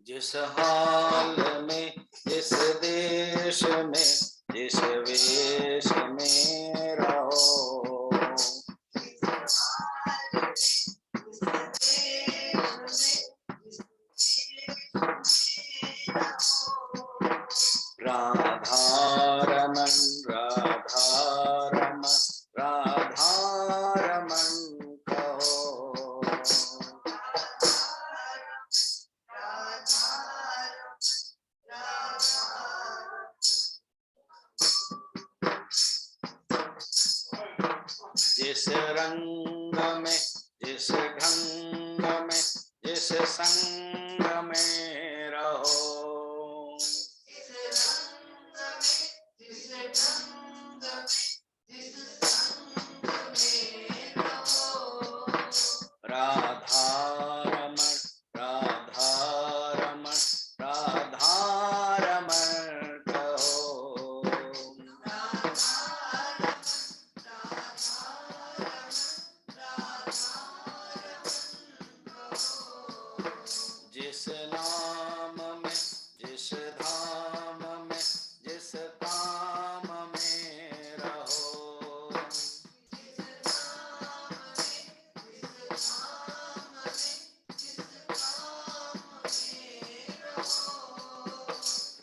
जिस हाल में, जिस देश में, जिस वेश में रहो, राधारमण राधारमण राधारमण कहो। जिस रंग में, जिस ढंग में, जिस संग में रहो, राधारमण राधारमण राधारमण कहो। जिस नाम में, जिस धाम में, जिस काम में रहो,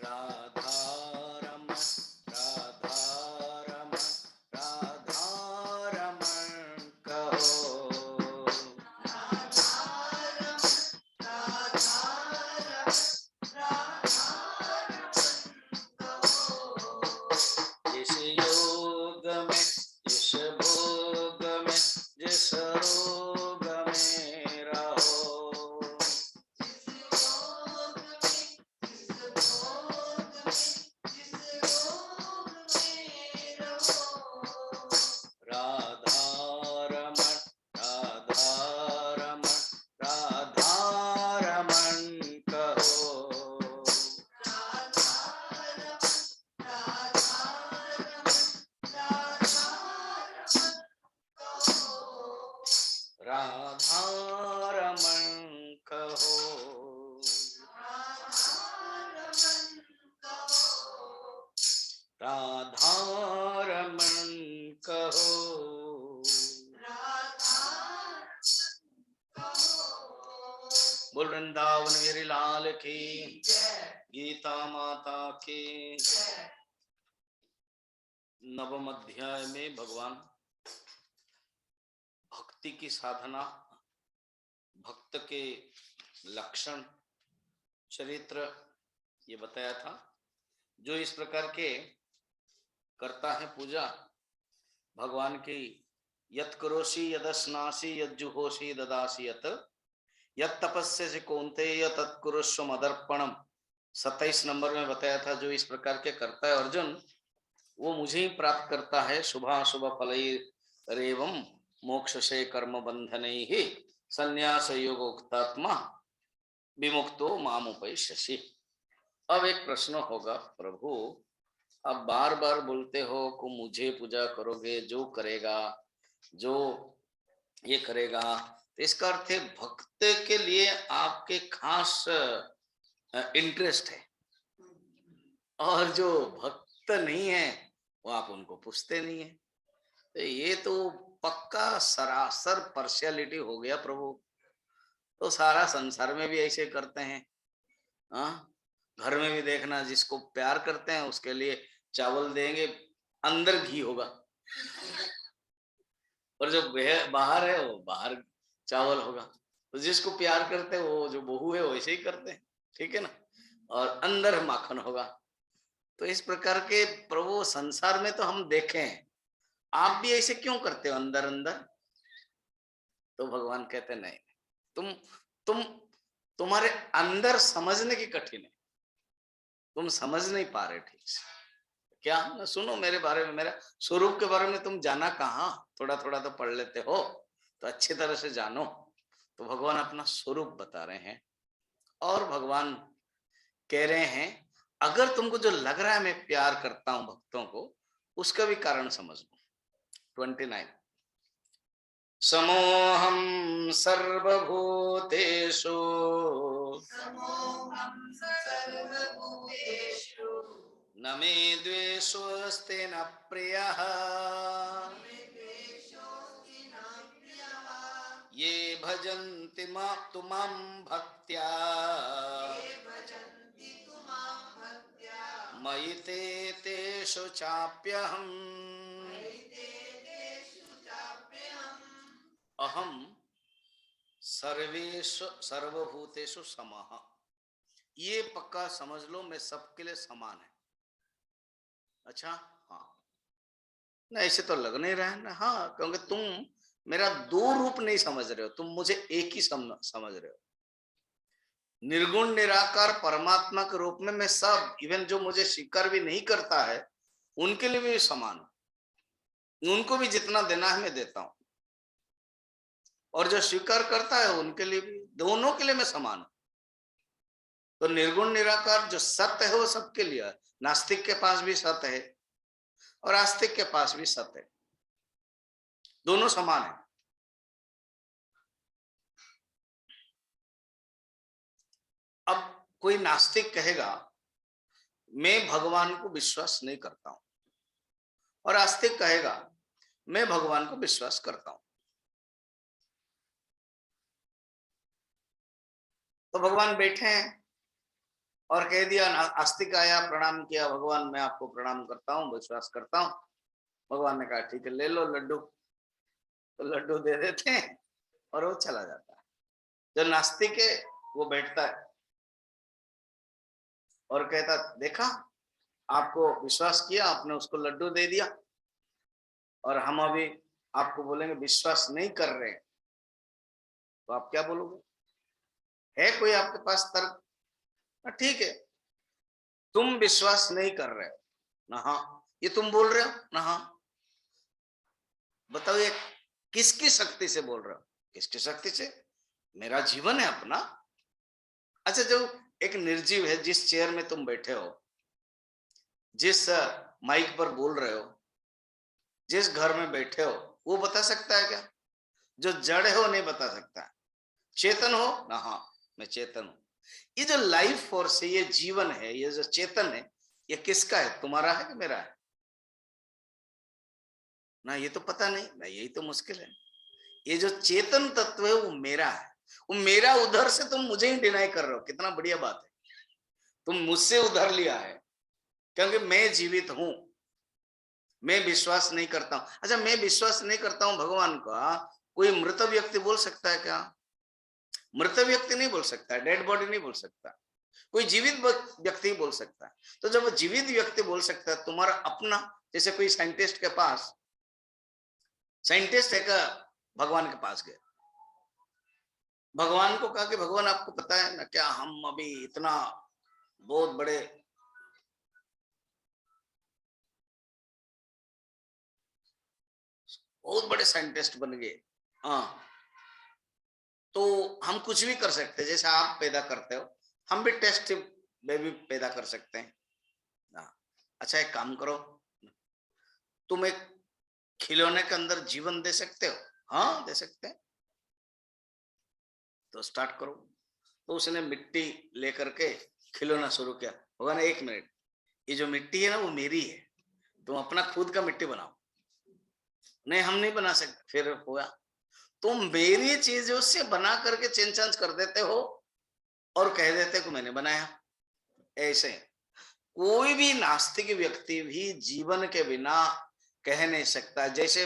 राधारमण राधारमण राधारमण कहो। जिस योग में, जिस भोग में, जिस रोग में रहो, राधारमण राधारमण राधारमण कहो। राधारमण कहो। राधारमण कहो। बोल वृंदावन गिरि लाल की, गीता माता की। नवम अध्याय में भगवान भक्ति की साधना, भक्त के लक्षण, चरित्र ये बताया था। जो इस प्रकार के करता है पूजा भगवान की, यत् करोषि यदस्नासि यज्जुहोषि ददासि यत्, यत् तपस्यसि कौन्तेय तत्कुरुष्व मदर्पणम। 27 नंबर में बताया था। जो इस प्रकार के करता है अर्जुन, वो मुझे ही प्राप्त करता है। शुभाशुभ फलैरेवं मोक्ष से कर्म बंधनैहि संन्यास योगोक्तात्मा विमुक्तो मामुपैष्यसि। अब एक प्रश्न होगा, प्रभु अब बार बार बोलते हो को मुझे पूजा करोगे, जो करेगा, जो ये करेगा, तो इसका अर्थ है भक्त के लिए आपके खास इंटरेस्ट है, और जो भक्त नहीं है वो आप उनको पूछते नहीं है। तो ये तो पक्का सरासर पार्शियलिटी हो गया प्रभु। तो सारा संसार में भी ऐसे करते हैं। हाँ, घर में भी देखना, जिसको प्यार करते हैं उसके लिए चावल देंगे, अंदर घी होगा, और जो बाहर है वो बाहर चावल होगा। तो जिसको प्यार करते हैं वो जो बहू है वैसे ही करते हैं, ठीक है ना, और अंदर माखन होगा। तो इस प्रकार के प्रभु संसार में तो हम देखे हैं, आप भी ऐसे क्यों करते हो अंदर अंदर? तो भगवान कहते नहीं, तुम तुम्हारे अंदर समझने की कठिन है, तुम समझ नहीं पा रहे ठीक से। क्या ना सुनो मेरे बारे में, मेरा स्वरूप के बारे में तुम जाना कहाँ, थोड़ा थोड़ा तो पढ़ लेते हो, तो अच्छी तरह से जानो। तो भगवान अपना स्वरूप बता रहे हैं, और भगवान कह रहे हैं अगर तुमको जो लग रहा है मैं प्यार करता हूं भक्तों को, उसका भी कारण समझ लो। 29 समोहम सर्वभूतेषु न मे द्वेषोऽस्ति न प्रियः ये भजन्ति तु मां भक्त्या मयि ते तेषु चाप्यहम् अहम सर्वेषु सर्वभूतेषु समः। ये पक्का समझ लो, मैं सबके लिए समान है। अच्छा, हाँ, ना ऐसे तो लग नहीं रहा है ना। हाँ, क्योंकि तुम मेरा दो रूप नहीं समझ रहे हो, तुम मुझे एक ही समझ रहे हो। निर्गुण निराकार परमात्मा के रूप में मैं सब, इवन जो मुझे स्वीकार भी नहीं करता है उनके लिए भी समान हूं। उनको भी जितना देना है मैं देता हूं, और जो स्वीकार करता है उनके लिए भी, दोनों के लिए मैं समान हूं। तो निर्गुण निराकार जो सत्य है वो सबके लिए है। नास्तिक के पास भी सत्य है और आस्तिक के पास भी सत्य है, दोनों समान है। अब कोई नास्तिक कहेगा मैं भगवान को विश्वास नहीं करता हूं, और आस्तिक कहेगा मैं भगवान को विश्वास करता हूं। तो भगवान बैठे हैं और कह दिया, आस्तिक आया, प्रणाम किया, भगवान मैं आपको प्रणाम करता हूं, विश्वास करता हूं। भगवान ने कहा ठीक है, ले लो लड्डू। तो लड्डू दे देते हैं और वो चला जाता है। जो नास्तिक है वो बैठता है और कहता, देखा, आपको विश्वास किया, आपने उसको लड्डू दे दिया, और हम अभी आपको बोलेंगे विश्वास नहीं कर रहे, तो आप क्या बोलोगे? है कोई आपके पास तर्क? ठीक है, तुम विश्वास नहीं कर रहे हो ना, हाँ, ये तुम बोल रहे हो ना, हाँ, बताओ ये किसकी शक्ति से बोल रहे हो? किसकी शक्ति से? मेरा जीवन है अपना। अच्छा, जो एक निर्जीव है, जिस चेयर में तुम बैठे हो, जिस माइक पर बोल रहे हो, जिस घर में बैठे हो, वो बता सकता है क्या? जो जड़ है वो नहीं बता सकता। चेतन हो ना, हाँ, मैं चेतन हूं। ये जो लाइफ फोर्स है, ये जीवन है, ये जो चेतन है, ये किसका है? तुम्हारा है कि मेरा है? ना, ये तो पता नहीं ना, यही तो मुश्किल है। ये जो चेतन तत्व है वो मेरा है। वो मेरा उधर से तुम मुझे ही डिनाई कर रहे हो, कितना बढ़िया बात है। तुम मुझसे उधर लिया है, क्योंकि मैं जीवित हूं, मैं विश्वास नहीं करता हूं। अच्छा, मैं विश्वास नहीं करता हूं भगवान का, कोई मृत व्यक्ति बोल सकता है क्या? मृत व्यक्ति नहीं बोल सकता, डेड बॉडी नहीं बोल सकता, कोई जीवित व्यक्ति बोल सकता है। तो जब जीवित व्यक्ति बोल सकता है, तुम्हारा अपना, जैसे कोई साइंटिस्ट के पास, साइंटिस्ट एक भगवान के पास गए, भगवान को कहा कि भगवान आपको पता है ना क्या, हम अभी इतना बहुत बड़े साइंटिस्ट बन गए, हाँ, तो हम कुछ भी कर सकते हैं, जैसे आप पैदा करते हो, हम भी टेस्ट बेबी पैदा कर सकते हैं। हाँ, अच्छा, एक काम करो, तुम एक खिलौने के अंदर जीवन दे सकते हो? हाँ, दे सकते हैं। तो स्टार्ट करो। तो उसने मिट्टी लेकर के खिलौना शुरू किया। होगा ना, 1 मिनट, ये जो मिट्टी है ना वो मेरी है, तुम अपना खुद का मिट्टी बनाओ। नहीं, हम नहीं बना सकते। फिर हुआ, तुम मेरी चीजों से बना करके चेंज चांज कर देते हो और कह देते को मैंने बनाया। ऐसे कोई भी नास्तिक व्यक्ति भी जीवन के बिना कह नहीं सकता, जैसे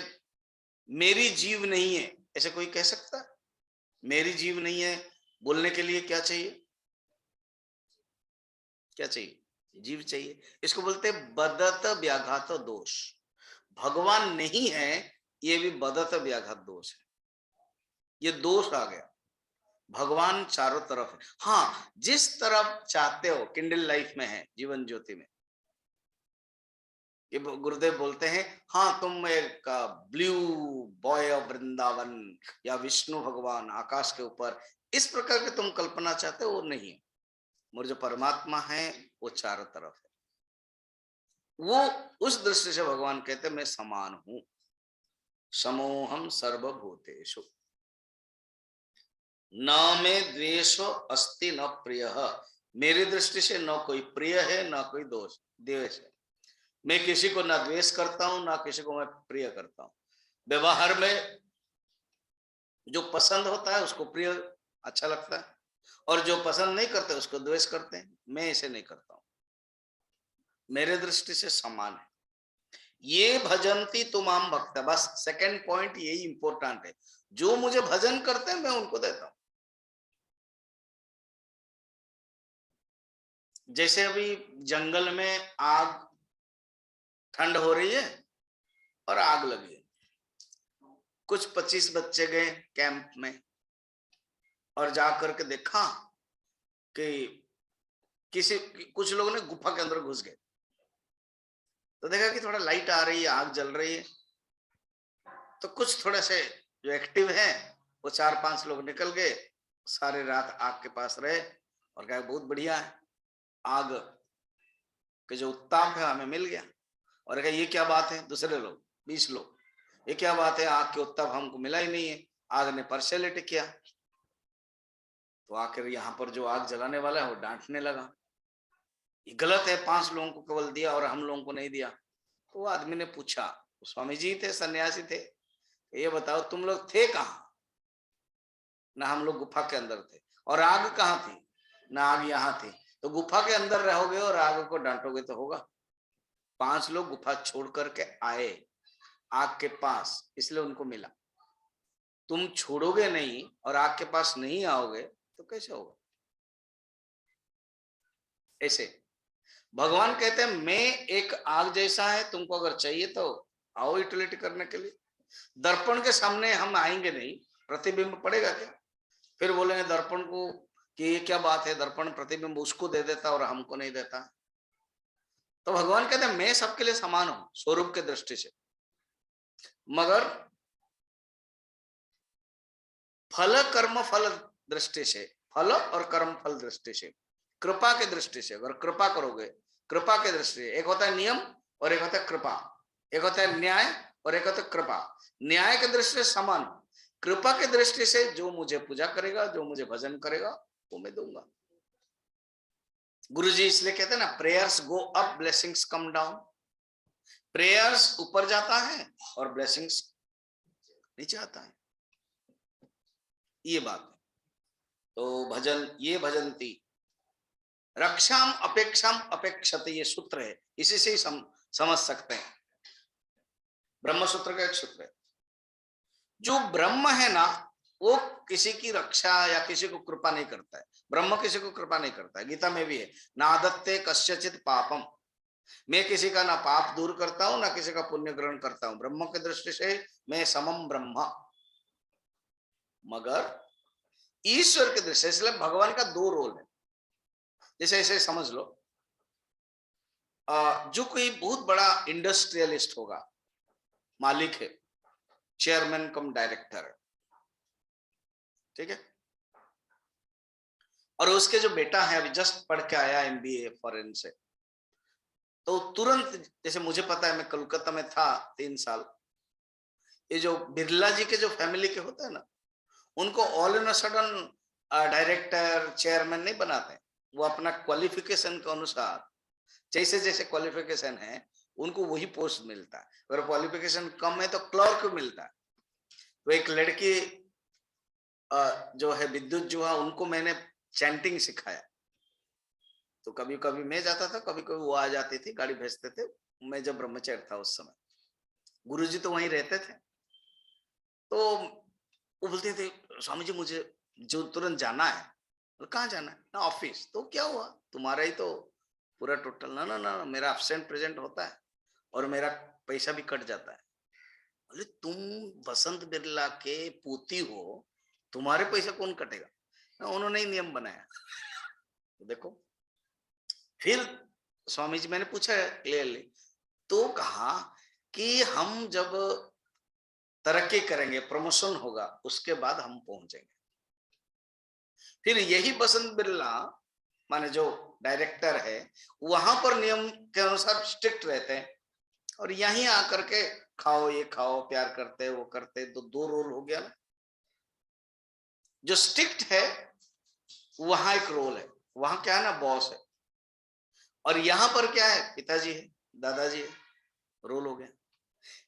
मेरी जीव नहीं है, ऐसे कोई कह सकता है? मेरी जीव नहीं है बोलने के लिए क्या चाहिए? क्या चाहिए? जीव चाहिए। इसको बोलते हैं बदत व्याघात दोष। भगवान नहीं है, ये भी बदत व्याघात दोष है, ये दोष आ गया। भगवान चारों तरफ है। हाँ, जिस तरफ चाहते हो, किंडल लाइफ में है, जीवन ज्योति में, ये गुरुदेव बोलते हैं, हाँ, तुम एक ब्लू बॉय ऑफ वृंदावन या विष्णु भगवान आकाश के ऊपर, इस प्रकार के तुम कल्पना चाहते हो, वो नहीं है। और जो परमात्मा है वो चारों तरफ है। वो उस दृष्टि से भगवान कहते मैं समान हूं। समोहम सर्वभूतेषु न में द्वेषो अस्ति न प्रिय। मेरी दृष्टि से न कोई प्रिय है न कोई दोष द्वेष है। मैं किसी को ना द्वेष करता हूं ना किसी को मैं प्रिय करता हूं। व्यवहार में जो पसंद होता है उसको प्रिय अच्छा लगता है, और जो पसंद नहीं करते उसको द्वेष करते हैं। मैं इसे नहीं करता हूं, मेरे दृष्टि से समान है। ये भजंती तुमाम भक्त। बस सेकंड पॉइंट यही इंपॉर्टेंट है, जो मुझे भजन करते हैं मैं उनको देता हूं। जैसे अभी जंगल में आग, ठंड हो रही है और आग लगी है। कुछ 25 बच्चे गए कैंप में और जाकर के देखा कि कुछ लोगों ने गुफा के अंदर घुस गए। तो देखा कि थोड़ा लाइट आ रही है, आग जल रही है। तो कुछ थोड़े से जो एक्टिव हैं वो 4-5 लोग निकल गए, सारे रात आग के पास रहे और कहा बहुत बढ़िया है, आग के जो उत्ताप है हमें मिल गया। और कहा ये क्या बात है, दूसरे लोग 20 लोग, ये क्या बात है, आग के उत्ताप हमको मिला ही नहीं है, आग ने पार्शियलिटी किया। तो आखिर यहाँ पर जो आग जलाने वाला है वो डांटने लगा, ये गलत है, 5 लोगों को केवल दिया और हम लोगों को नहीं दिया। तो वो आदमी ने पूछा, स्वामी जी थे, सन्यासी थे, ये बताओ तुम लोग थे कहाँ? ना हम लोग गुफा के अंदर थे। और आग कहाँ थी? ना आग यहाँ थी। तो गुफा के अंदर रहोगे और आग को डांटोगे तो होगा? 5 लोग गुफा छोड़ करके आए आग के पास, इसलिए उनको मिला। तुम छोड़ोगे नहीं और आग के पास नहीं आओगे तो कैसे होगा? ऐसे भगवान कहते हैं मैं एक आग जैसा है, तुमको अगर चाहिए तो आओ यूटिलिटी करने के लिए। दर्पण के सामने हम आएंगे नहीं, प्रतिबिंब पड़ेगा क्या? फिर बोलेंगे दर्पण को कि ये क्या बात है, दर्पण प्रतिबिंब उसको दे देता और हमको नहीं देता। तो भगवान कहते हैं मैं सबके लिए समान हूं स्वरूप के दृष्टि से, मगर फल कर्म फल दृष्टि से, फल और कर्म फल दृष्टि से, कृपा के दृष्टि से अगर कृपा करोगे, कृपा के दृष्टि से एक होता है नियम और एक होता है कृपा, एक होता है न्याय और एक होता है कृपा। न्याय के दृष्टि से समान, कृपा के दृष्टि से जो मुझे पूजा करेगा, जो मुझे भजन करेगा वो मैं दूंगा। गुरुजी इसलिए कहते हैं ना, prayers go up blessings come down. Prayers ऊपर जाता है और ब्लेसिंग्स नीचे आता है, ये बात है। तो भजन, ये भजंती रक्षाम अपेक्षाम अपेक्षते, ये सूत्र है, इसी से ही समझ सकते हैं। ब्रह्म सूत्र का एक सूत्र है, जो ब्रह्म है ना वो किसी की रक्षा या किसी को कृपा नहीं करता है। ब्रह्म किसी को कृपा नहीं करता है, गीता में भी है, नादत्ते कस्यचित पापम। मैं किसी का ना पाप दूर करता हूं ना किसी का पुण्य ग्रहण करता हूं। ब्रह्म की दृष्टि से मैं समम ब्रह्म। मगर ईश्वर की दृष्टि से, इसलिए भगवान का 2 रोल है। जैसे ऐसे समझ लो, जो कोई बहुत बड़ा इंडस्ट्रियलिस्ट होगा, मालिक है, चेयरमैन कम डायरेक्टर है, ठीक है, और उसके जो बेटा है अभी जस्ट पढ़ के आया MBA फॉरेन से, तो तुरंत, जैसे मुझे पता है मैं कोलकाता में था 3 साल, ये जो बिरला जी के जो फैमिली के होते हैं ना, उनको all in sudden director chairman नहीं बनाते, वो अपना क्वालिफिकेशन के अनुसार, जैसे जैसे क्वालिफिकेशन है उनको वही पोस्ट मिलता है। अगर क्वालिफिकेशन कम है तो क्लर्क मिलता है। तो एक लड़की जो है विद्युत जुहा, उनको मैंने चैंटिंग सिखाया। तो कभी कभी मैं जाता था, कभी कभी वो आ जाती थी, गाड़ी भेजते थे। मैं जब ब्रह्मचर्य था उस समय, गुरुजी तो वहीं रहते थे। तो वो बोलते थे स्वामी जी मुझे जो तुरंत जाना है। कहाँ जाना है? ना ऑफिस। तो क्या हुआ, तुम्हारा ही तो पूरा टोटल। ना ना ना, मेरा एब्सेंट प्रेजेंट होता है और मेरा पैसा भी कट जाता है। बोले तुम बसंत बिरला के पोती हो, तुम्हारे पैसा कौन कटेगा? ना, उन्होंने ही नियम बनाया। तो देखो, फिर स्वामी जी, मैंने पूछा क्लियरली, तो कहा कि हम जब तरक्की करेंगे, प्रमोशन होगा, उसके बाद हम पहुंचेंगे। फिर यही बसंत बिरला माने जो डायरेक्टर है, वहां पर नियम के अनुसार स्ट्रिक्ट रहते हैं और यहीं आकर के खाओ ये खाओ, प्यार करते वो करते, तो दो रोल हो गया ना। जो स्ट्रिक्ट है वहां एक रोल है, वहां क्या है ना, बॉस है, और यहां पर क्या है, पिताजी है, दादाजी है, रोल हो गया।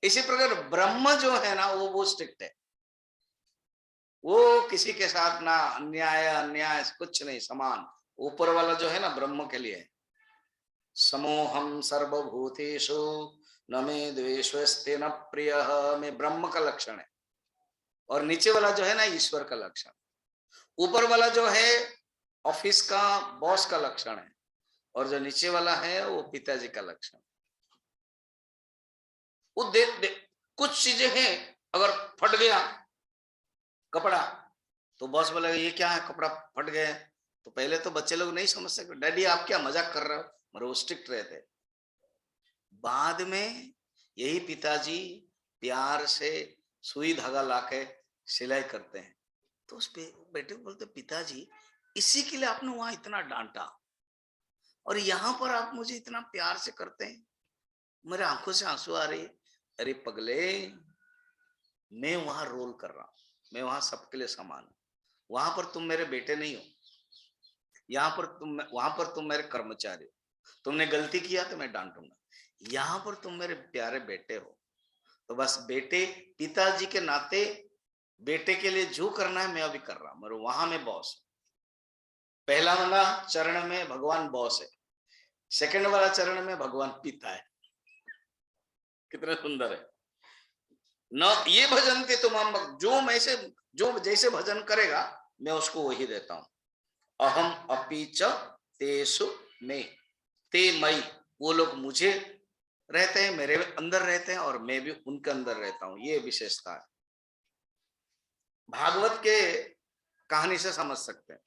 इसी प्रकार ब्रह्म जो है ना वो स्ट्रिक्ट है, वो किसी के साथ ना अन्याय अन्याय कुछ नहीं, समान। ऊपर वाला जो है ना ब्रह्म के लिए समोहम सर्वभूतेषु न मे द्वेष्वस्ति न प्रियः, में ब्रह्म का लक्षण है। और नीचे वाला जो है ना ईश्वर का लक्षण, ऊपर वाला जो है ऑफिस का बॉस का लक्षण है, और जो नीचे वाला है वो पिताजी का लक्षण। वो कुछ चीजें हैं, अगर फट गया कपड़ा तो बॉस बोलेगा ये क्या है, कपड़ा फट गया। तो पहले तो बच्चे लोग नहीं समझ सकते, डैडी आप क्या मजाक कर रहे हो, मगर वो स्ट्रिक्ट रहते। बाद में यही पिताजी प्यार से सुई धागा लाके सिलाई करते हैं, तो उस बेटे को बोलते पिताजी इसी के लिए आपने वहां इतना डांटा, और यहाँ पर आप मुझे इतना प्यार से करते हैं। मेरे आंखों से आंसू आ रही, अरे पगले, मैं वहां रोल कर रहा हूं, मैं वहां सबके लिए समान हूं। वहां पर तुम मेरे बेटे नहीं हो, यहाँ पर वहां पर तुम मेरे कर्मचारी हो, तुमने गलती किया तो मैं डांटूंगा। यहाँ पर तुम मेरे प्यारे बेटे हो, तो बस बेटे पिताजी के नाते बेटे के लिए जो करना है मैं अभी कर रहा हूं, मगर वहां में बॉस। पहला वाला चरण में भगवान बॉस है, सेकंड वाला चरण में भगवान पिता है। कितना सुंदर है न। ये भजन के तुम हम, जो मैं से जो जैसे भजन करेगा मैं उसको वही देता हूं। अहम अपि च तेषु में, ते मई, वो लोग मुझे रहते हैं, मेरे अंदर रहते हैं, और मैं भी उनके अंदर रहता हूं, ये विशेषता है। भागवत के कहानी से समझ सकते हैं।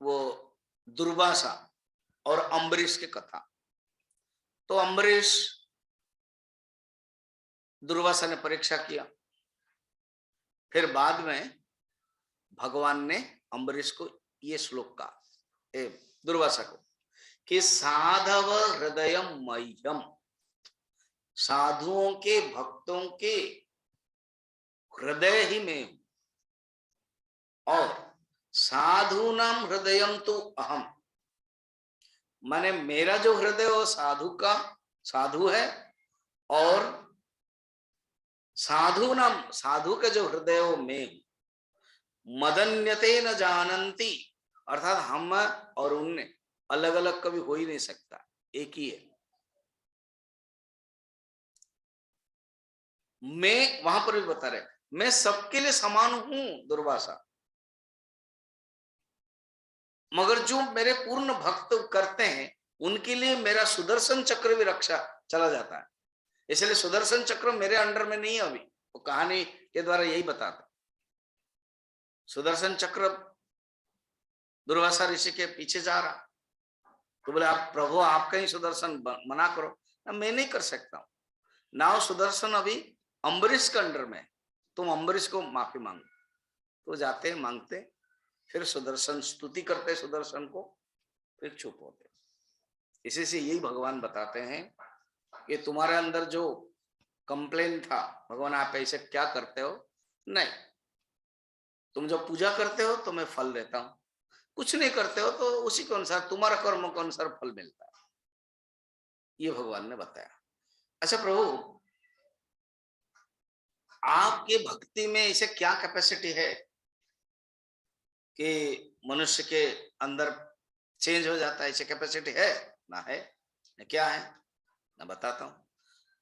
वो दुर्वासा और अम्बरीश की कथा। तो अम्बरीश, दुर्वासा ने परीक्षा किया, फिर बाद में भगवान ने अम्बरीश को ये श्लोक कहा, दुर्वासा को, कि साधव हृदय मह्यम, साधुओं के भक्तों के हृदय ही में, और साधु नाम हृदयम तो अहम, माने मेरा जो हृदय वो साधु का साधु है, और साधु नाम साधु का जो हृदय वो मैं, मदन्यते न जानन्ति, अर्थात हम और उनने अलग अलग कभी हो ही नहीं सकता, एक ही है। मैं वहां पर भी बता रहे, मैं सबके लिए समान हूं दुर्वासा, मगर जो मेरे पूर्ण भक्त करते हैं उनके लिए मेरा सुदर्शन चक्र भी रक्षा चला जाता है। इसलिए सुदर्शन चक्र मेरे अंडर में नहीं है अभी, वो कहानी के द्वारा यही बताते। सुदर्शन चक्र दुर्वासा ऋषि के पीछे जा रहा, तो बोले आप प्रभु आपका ही सुदर्शन मना करो ना, मैं नहीं कर सकता हूं ना, सुदर्शन अभी अम्बरीश के अंडर में, तुम अम्बरीश को माफी मांगो। तो जाते मांगते, फिर सुदर्शन स्तुति करते सुदर्शन को, फिर चुप होते। इसी से यही भगवान बताते हैं कि तुम्हारे अंदर जो कंप्लेन था, भगवान आप ऐसे क्या करते हो, नहीं, तुम जब पूजा करते हो तो मैं फल देता हूं, कुछ नहीं करते हो तो उसी के अनुसार तुम्हारा कर्म के अनुसार फल मिलता है, ये भगवान ने बताया। अच्छा प्रभु, आपके भक्ति में इसे क्या कैपेसिटी है कि मनुष्य के अंदर चेंज हो जाता है, इसे कैपेसिटी है ना? है ना? क्या है ना, बताता हूं।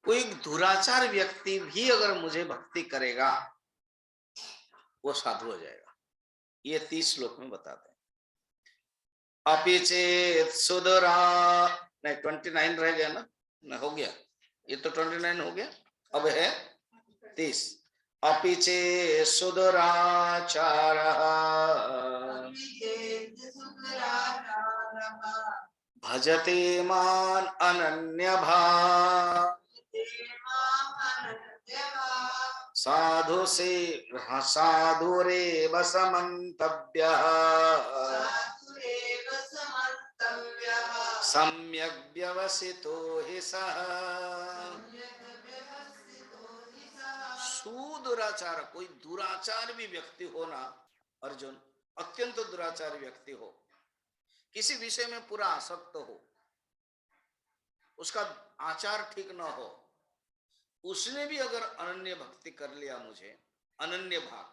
कोई दुराचार व्यक्ति भी अगर मुझे भक्ति करेगा वो साधु हो जाएगा, ये 30 श्लोक में बताते हैं। अपि चेत सुदरा, नहीं 29 रह गया ना हो गया, ये तो 29 हो गया, अब है 30। अपि चेत सुदराचार भजते मान अनन्य भाव, साधु से साधुरेव समन्तव्यः, सम्यक व्यवसितो हि सः। सुदुराचार, कोई दुराचार भी व्यक्ति हो ना अर्जुन, अत्यंत दुराचार व्यक्ति हो, किसी विषय में पूरा आसक्त हो, उसका आचार ठीक ना हो, उसने भी अगर अनन्य भक्ति कर लिया, मुझे अनन्य भाव,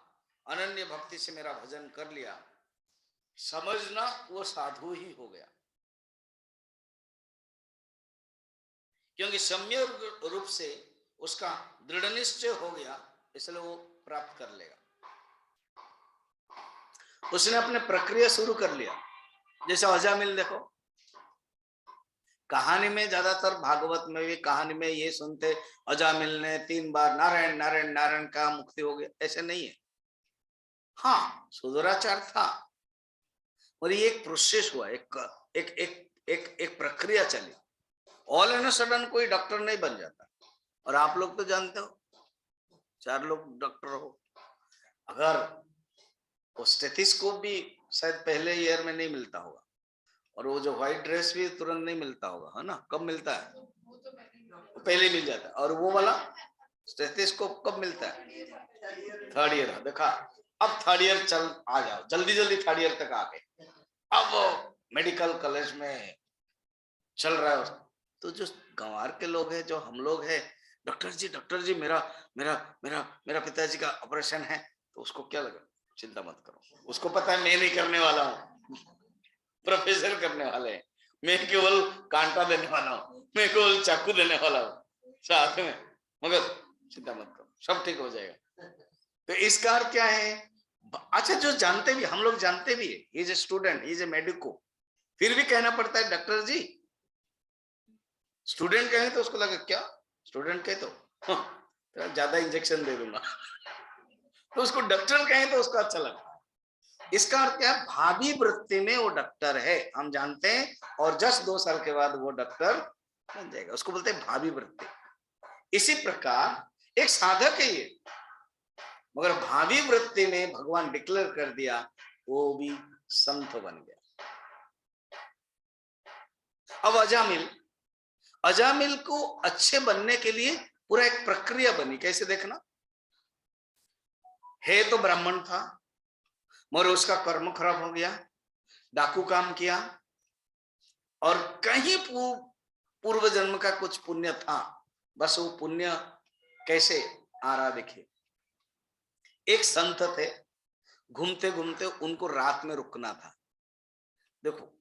अनन्य भक्ति से मेरा भजन कर लिया, समझना वो साधु ही हो गया। क्योंकि सम्यक रूप से उसका दृढ़ निश्चय हो गया, इसलिए वो प्राप्त कर लेगा। उसने अपने प्रक्रिया शुरू कर लिया। जैसे अजामिल देखो, कहानी में, ज्यादातर भागवत में भी कहानी में ये सुनते अजामिल ने 3 बार नारायण नारायण नारायण का मुक्ति हो गया, ऐसे नहीं है। हाँ, सुदुराचार था और ये एक प्रोसेस हुआ, एक एक एक एक एक प्रक्रिया चली। ऑल एंड सडन कोई डॉक्टर नहीं बन जाता। और आप लोग तो जानते हो, 4 लोग डॉक्टर हो, अगर वो स्टेथोस्कोप भी शायद पहले ईयर में नहीं मिलता होगा, और वो जो व्हाइट ड्रेस भी तुरंत नहीं मिलता होगा, है ना? कब मिलता है? वो पहले मिल जाता है। और वो वाला स्टेथोस्कोप कब मिलता है? 3rd year. देखा, अब 3rd ईयर चल, आ जाओ जल्दी जल्दी 3rd ईयर तक आ गए। अब मेडिकल कॉलेज में चल रहा है। तो जो गंवार के लोग हैं, जो हम लोग हैं, डॉक्टर जी मेरा मेरा मेरा मेरा पिताजी का ऑपरेशन है, तो उसको क्या लगा? चिंता मत करो, उसको पता है मैं नहीं करने वाला हूँ, प्रोफेसर करने वाले हैं, मैं केवल कांटा देने वाला हूँ, मैं केवल चाकू देने वाला हूँ साथ में, मगर चिंता मत करो, सब ठीक हो जाएगा। तो इसका अर्थ क्या है? अच्छा, जो जानते भी, हम लोग जानते भी है, ये जो स्टूडेंट, ये जो मेडिको, फिर भी कहना पड़ता है डॉक्टर जी। स्टूडेंट कहे तो उसको लगा क्या, स्टूडेंट कहे तो ज्यादा इंजेक्शन दे दूंगा तो उसको डॉक्टर कहे तो उसको अच्छा लगा। इसका अर्थ क्या है? भावी वृत्ति में वो डॉक्टर है, हम जानते हैं, और जस्ट 2 साल के बाद वो डॉक्टर बन जाएगा, उसको बोलते हैं भावी वृत्ति। इसी प्रकार एक साधक है ये, मगर भावी वृत्ति में भगवान डिक्लेयर कर दिया, वो भी संत बन गया। अब अजामिल को अच्छे बनने के लिए पूरा एक प्रक्रिया बनी। कैसे देखना, है तो ब्राह्मण था, मगर उसका कर्म खराब हो गया, डाकू काम किया, और कहीं पूर्व जन्म का कुछ पुण्य था, बस वो पुण्य कैसे आ रहा देखिए। एक संत थे, घूमते घूमते उनको रात में रुकना था। देखो,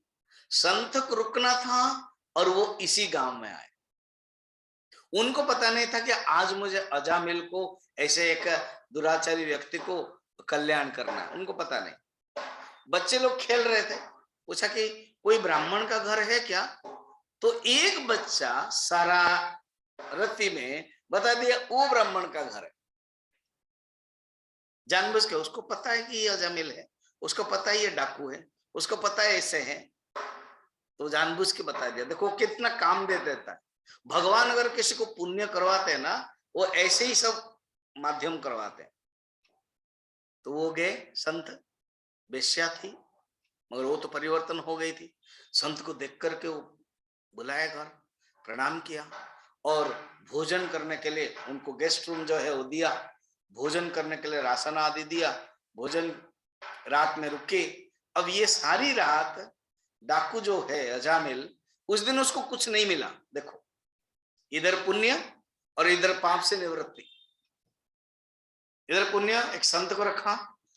संत को रुकना था और वो इसी गांव में आए। उनको पता नहीं था कि आज मुझे अजामिल को, ऐसे एक दुराचारी व्यक्ति को कल्याण करना है, उनको पता नहीं। बच्चे लोग खेल रहे थे, पूछा कि कोई ब्राह्मण का घर है क्या? तो एक बच्चा शरारती में बता दिया वो ब्राह्मण का घर है। जानबूझ के, उसको पता है कि ये अजामिल है, उसको पता है ये डाकू है, उसको पता है ऐसे है, तो जानबूझ के बता दिया। देखो कितना काम दे देता है भगवान। अगर किसी को पुण्य करवाते हैं ना, वो ऐसे ही सब माध्यम करवाते हैं। तो वो गए, संत, वेश्या थी, मगर वो तो परिवर्तन हो गई थी। संत को देख करके वो बुलाया घर, प्रणाम किया, और भोजन करने के लिए उनको गेस्ट रूम जो है वो दिया, भोजन करने के लिए राशन आदि दिया, भोजन रात में रुके। अब ये सारी रात डाकू जो है अजामिल, उस दिन उसको कुछ नहीं मिला। देखो, इधर पुण्य और इधर पाप से निवृत्ति। इधर पुण्य, एक संत को रखा,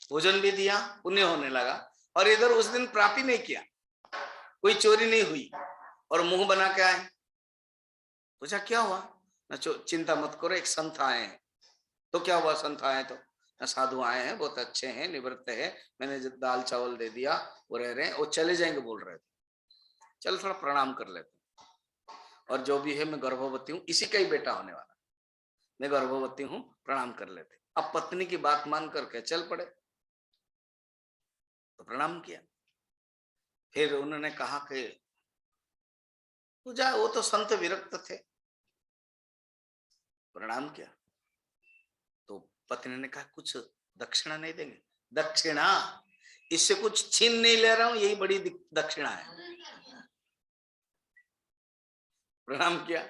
भोजन भी दिया, पुण्य होने लगा, और इधर उस दिन प्राप्ति नहीं किया, कोई चोरी नहीं हुई, और मुंह बना के आए। पूछा क्या हुआ? ना चिंता मत करो, एक संत आए हैं। तो क्या हुआ, संत आए तो? ना साधु आए हैं, बहुत अच्छे हैं, निवृत्त है, मैंने जो दाल चावल दे दिया, वो रह रहे हैं, वो चले जाएंगे बोल रहे थे। चल थोड़ा प्रणाम कर लेते, और जो भी है मैं गर्भवती हूँ, इसी का ही बेटा होने वाला, मैं गर्भवती हूँ, प्रणाम कर लेते। अब पत्नी की बात मान करके चल पड़े, तो प्रणाम किया। फिर उन्होंने कहा कि तू जा, वो तो संत विरक्त थे, प्रणाम किया। तो पत्नी ने कहा कुछ दक्षिणा नहीं देंगे? दक्षिणा, इससे कुछ छीन नहीं ले रहा हूं, यही बड़ी दक्षिणा है। प्रणाम किया।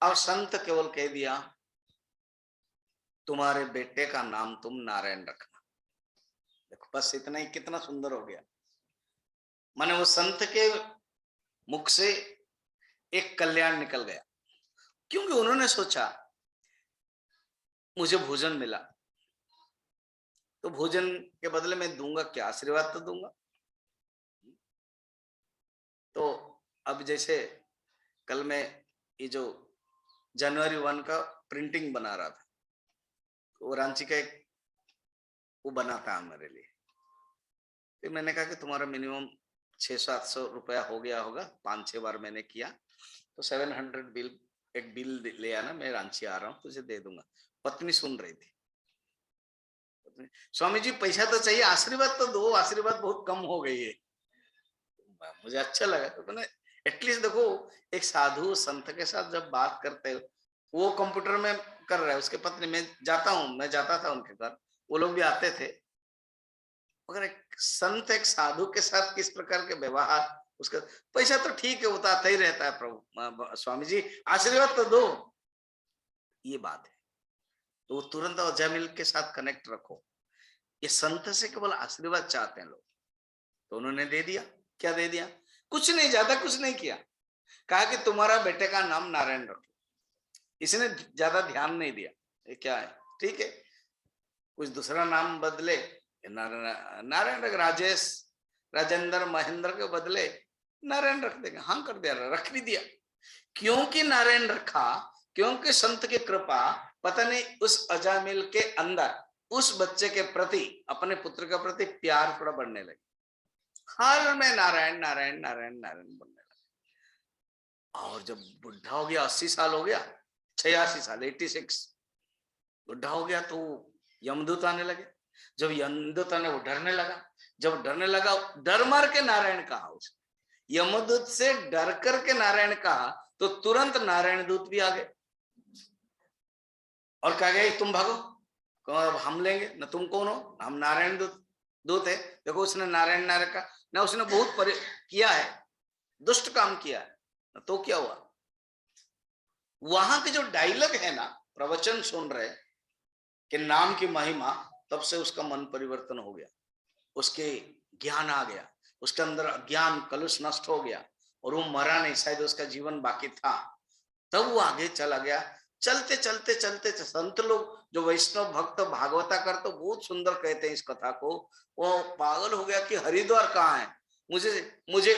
अब संत केवल कह दिया तुम्हारे बेटे का नाम तुम नारायण रखना। देखो बस इतना ही, कितना सुंदर हो गया। माने वो संत के मुख से एक कल्याण निकल गया, क्योंकि उन्होंने सोचा मुझे भोजन मिला तो भोजन के बदले में दूंगा क्या, आशीर्वाद तो दूंगा। तो अब जैसे कल मैं ये जो जनवरी 1 का प्रिंटिंग बना रहा था, तो वो रांची का एक वो बना था मेरे लिए। फिर मैंने कहा कि तुम्हारा मिनिमम 600-700 रुपया हो गया होगा, 5-6 बार मैंने किया, तो 700 बिल, एक बिल ले आना, मैं रांची आ रहा हूँ तुझे दे दूंगा। पत्नी सुन रही थी। स्वामी जी पैसा तो चाहिए, आशीर्वाद तो दो, आशीर्वाद बहुत कम हो गई है। मुझे अच्छा लगा, तो मैंने एटलीस्ट देखो, एक साधु संत के साथ जब बात करते हो, वो कंप्यूटर में कर रहा है, उसके पत्नी, मैं जाता था उनके घर, वो लोग भी आते थे। मगर एक संत एक साधु के साथ किस प्रकार के व्यवहार, उसका पैसा तो ठीक है, वो तो आता ही रहता है, प्रभु स्वामी जी आशीर्वाद तो दो, ये बात है। तो वो तुरंत अजामिल के साथ कनेक्ट रखो, ये संत से केवल आशीर्वाद चाहते हैं लोग। तो उन्होंने दे दिया। क्या दे दिया? कुछ नहीं, ज्यादा कुछ नहीं किया। कहा कि तुम्हारा बेटे का नाम नारायण रखो। इसने ज्यादा ध्यान नहीं दिया, ये क्या है, ठीक है, कुछ दूसरा नाम बदले, नारायण रख, राजेश, राजेंद्र, महेंद्र के बदले नारायण रख देंगे। हाँ कर दिया, रख भी दिया। क्योंकि नारायण रखा, क्योंकि संत की कृपा, पता नहीं उस अजामिल के अंदर उस बच्चे के प्रति, अपने पुत्र के प्रति प्यार थोड़ा बढ़ने लगे। हर में नारायण नारायण नारायण नारायण बनने लगा। और जब बुढ़ा हो गया, 80 साल हो गया, 86 साल, 86 बुढ़ा हो गया, तो यमदूत आने लगे। जब यमदूत आने, वो डरने लगा। जब डरने लगा, डर मार के नारायण कहा उसने। यमदूत से डर करके नारायण कहा, तो तुरंत नारायण दूत भी आ गए और कहा गया तुम भागो, अब हम लेंगे ना, तुम कौन हो, हम नारायण दूत दूत है। देखो उसने नारायण नारायण का ना, उसने बहुत किया है, दुष्ट काम किया है, तो क्या हुआ। वहां के जो डायलॉग है ना, प्रवचन सुन रहे कि नाम की महिमा, तब से उसका मन परिवर्तन हो गया, उसके ज्ञान आ गया, उसके अंदर अज्ञान कलुष नष्ट हो गया, और वो मरा नहीं, शायद उसका जीवन बाकी था, तब वो आगे चला गया। चलते चलते चलते संत लोग जो वैष्णव भक्त भागवता कर, तो बहुत सुंदर कहते हैं इस कथा को। वो पागल हो गया कि हरिद्वार कहाँ है, मुझे मुझे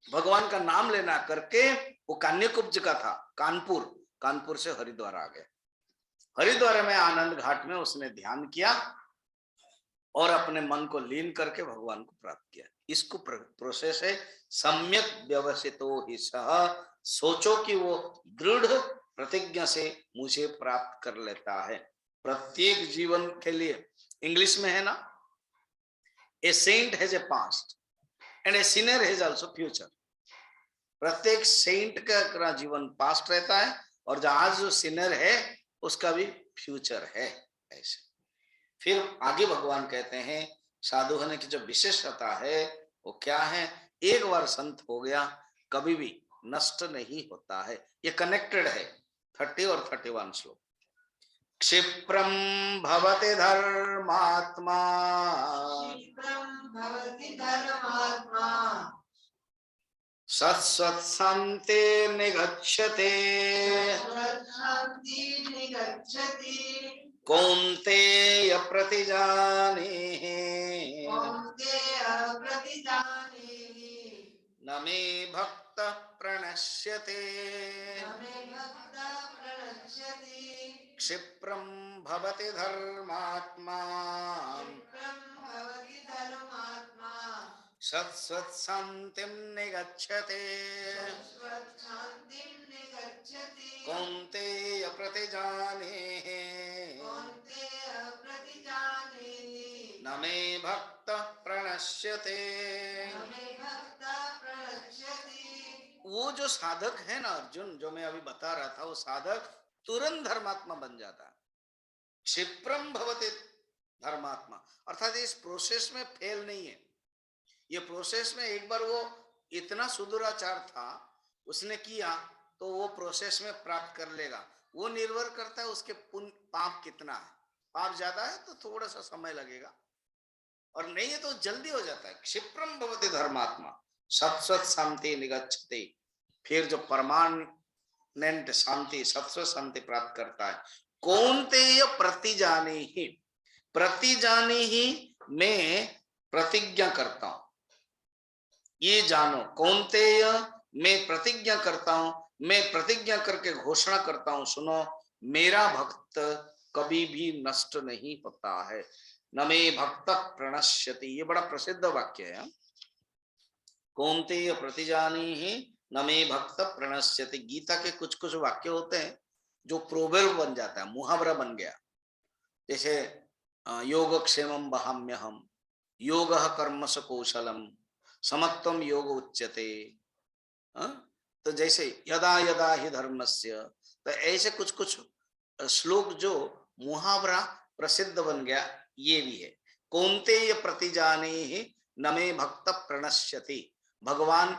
भगवान का नाम लेना करके, वो कान्यकुब्ज का था, कानपुर, कानपुर से हरिद्वार आ गया। हरिद्वार में आनंद घाट में उसने ध्यान किया और अपने मन को लीन करके भगवान को प्राप्त किया। इसको प्रोसेस है सम्यक व्यवसितो ही सह, सोचो कि वो दृढ़ प्रतिज्ञा से मुझे प्राप्त कर लेता है। प्रत्येक जीवन के लिए, इंग्लिश में है ना, a saint has a past and a sinner has also future. प्रत्येक सेंट का जीवन पास्ट रहता है, और आज जो सिनर है उसका भी फ्यूचर है। ऐसे फिर आगे भगवान कहते हैं साधु होने की जो विशेषता है वो क्या है। एक बार संत हो गया, कभी भी नष्ट नहीं होता है। ये कनेक्टेड है 30 और 31 श्लोक। क्षिप्रम भवति धर्मात्मा, सत्सत्सन्ते निगच्छते, कौन्तेय प्रतिजानीहि, न मे भक्त प्रणश्यते, क्षिप्रं भवति धर्मात्मा, सत्सत्सन्तिं निगच्छते, कौन्तेय प्रतिजानीहि, न मे भक्त प्रणश्यते। वो जो साधक है ना अर्जुन, जो मैं अभी बता रहा था, वो साधक तुरंत धर्मात्मा बन जाता है। क्षिप्रम भवति धर्मात्मा, अर्थात इस प्रोसेस में फेल नहीं है। ये प्रोसेस में एक बार वो इतना सुदूराचार था, उसने किया, तो वो प्रोसेस में प्राप्त कर लेगा। वो निर्भर करता है उसके पुण्य पाप कितना है। पाप ज्यादा है तो थोड़ा सा समय लगेगा, और नहीं है तो जल्दी हो जाता है। क्षिप्रम भवति धर्मात्मा सत्सत शांति निगच्छति। फिर जो परमानेंट शांति, सत्सत शांति प्राप्त करता है। कौन्तेय प्रतिजाने ही, प्रतिजाने ही मैं प्रतिज्ञा करता हूं, ये जानो। कौन्तेय मैं प्रतिज्ञा करता हूं, मैं प्रतिज्ञा करके घोषणा करता हूं, सुनो, मेरा भक्त कभी भी नष्ट नहीं होता है। न मे भक्त प्रणश्यति, ये बड़ा प्रसिद्ध वाक्य है। कौन्तेय प्रतिजानी ही न मे भक्त प्रणश्यति। गीता के कुछ कुछ वाक्य होते हैं जो प्रोवर्ब बन जाता है, मुहावरा बन गया। जैसे योगक्षेमं वहाम्यहम्, योगः कर्मसु कौशलम, समत्वम योग उच्यते। तो जैसे यदा यदा ही धर्मस्य, तो ऐसे कुछ कुछ श्लोक जो मुहावरा प्रसिद्ध बन गया, ये भी है। कौन्तेय प्रतिजाने ही न मे भक्त प्रणश्यति। भगवान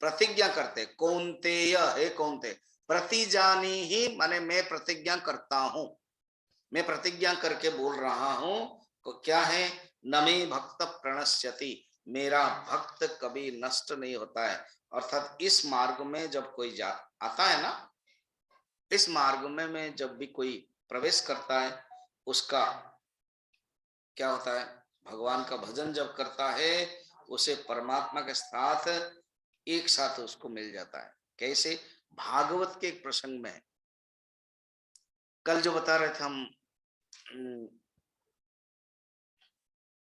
प्रतिज्ञा करते, कौन्तेय हे कौन्तेय, प्रतिजानी ही माने मैं प्रतिज्ञा करता हूं, मैं प्रतिज्ञा करके बोल रहा हूं। तो क्या है? न मे भक्त प्रणश्यति, मेरा भक्त कभी नष्ट नहीं होता है। अर्थात इस मार्ग में जब कोई आता है ना, इस मार्ग में जब भी कोई प्रवेश करता है, उसका क्या होता है? भगवान का भजन जब करता है, उसे परमात्मा के साथ एक साथ उसको मिल जाता है। कैसे? भागवत के एक प्रसंग में कल जो बता रहे थे हम,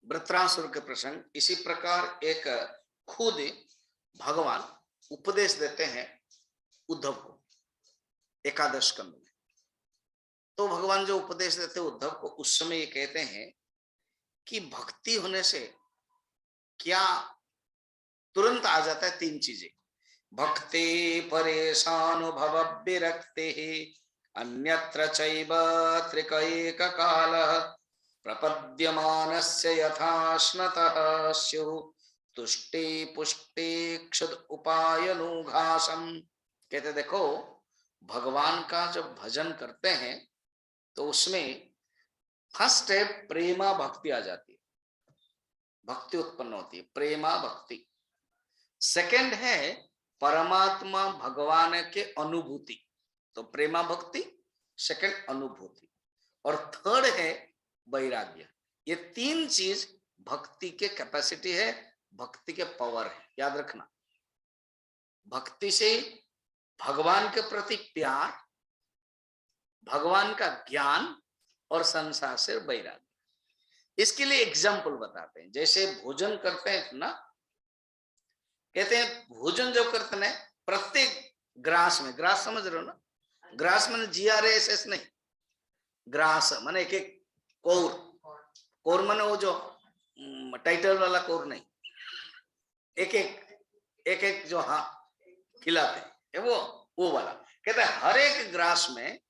वृत्रासुर के प्रसंग, इसी प्रकार एक खुद भगवान उपदेश देते हैं उद्धव को एकादश स्कंद में। तो भगवान जो उपदेश देते हैं उद्धव को, उस समय ये कहते हैं कि भक्ति होने से क्या तुरंत आ जाता है? तीन चीजें। भक्ति परेशानुभव विरक्ति अन्यत्र चैव त्रिकैक कालः प्रपद्यमानस्य यथाश्नतः स्युः तुष्टि पुष्टि क्षुद उपायनुघासम। कहते देखो, भगवान का जब भजन करते हैं तो उसमें फर्स्ट है प्रेमा भक्ति आ जाती है, भक्ति उत्पन्न होती है, प्रेमा भक्ति। सेकंड है परमात्मा भगवान के अनुभूति, तो प्रेमा भक्ति, सेकंड अनुभूति, और थर्ड है वैराग्य। ये तीन चीज भक्ति के कैपेसिटी है, भक्ति के पावर है। याद रखना, भक्ति से भगवान के प्रति प्यार, भगवान का ज्ञान, और संसार से वैराग्य। इसके लिए एग्जाम्पल बताते हैं। जैसे भोजन करते हैं ना, कहते हैं भोजन जो करते हैं प्रत्येक ग्रास में, ग्रास समझ रहे हो ना, ग्रास मैंने GRASS नहीं, ग्रास माने एक एक कोर, कोर माने वो जो टाइटल वाला कोर नहीं, एक एक जो हाँ खिलाते हैं वो वाला। कहते हैं हर एक ग्रास में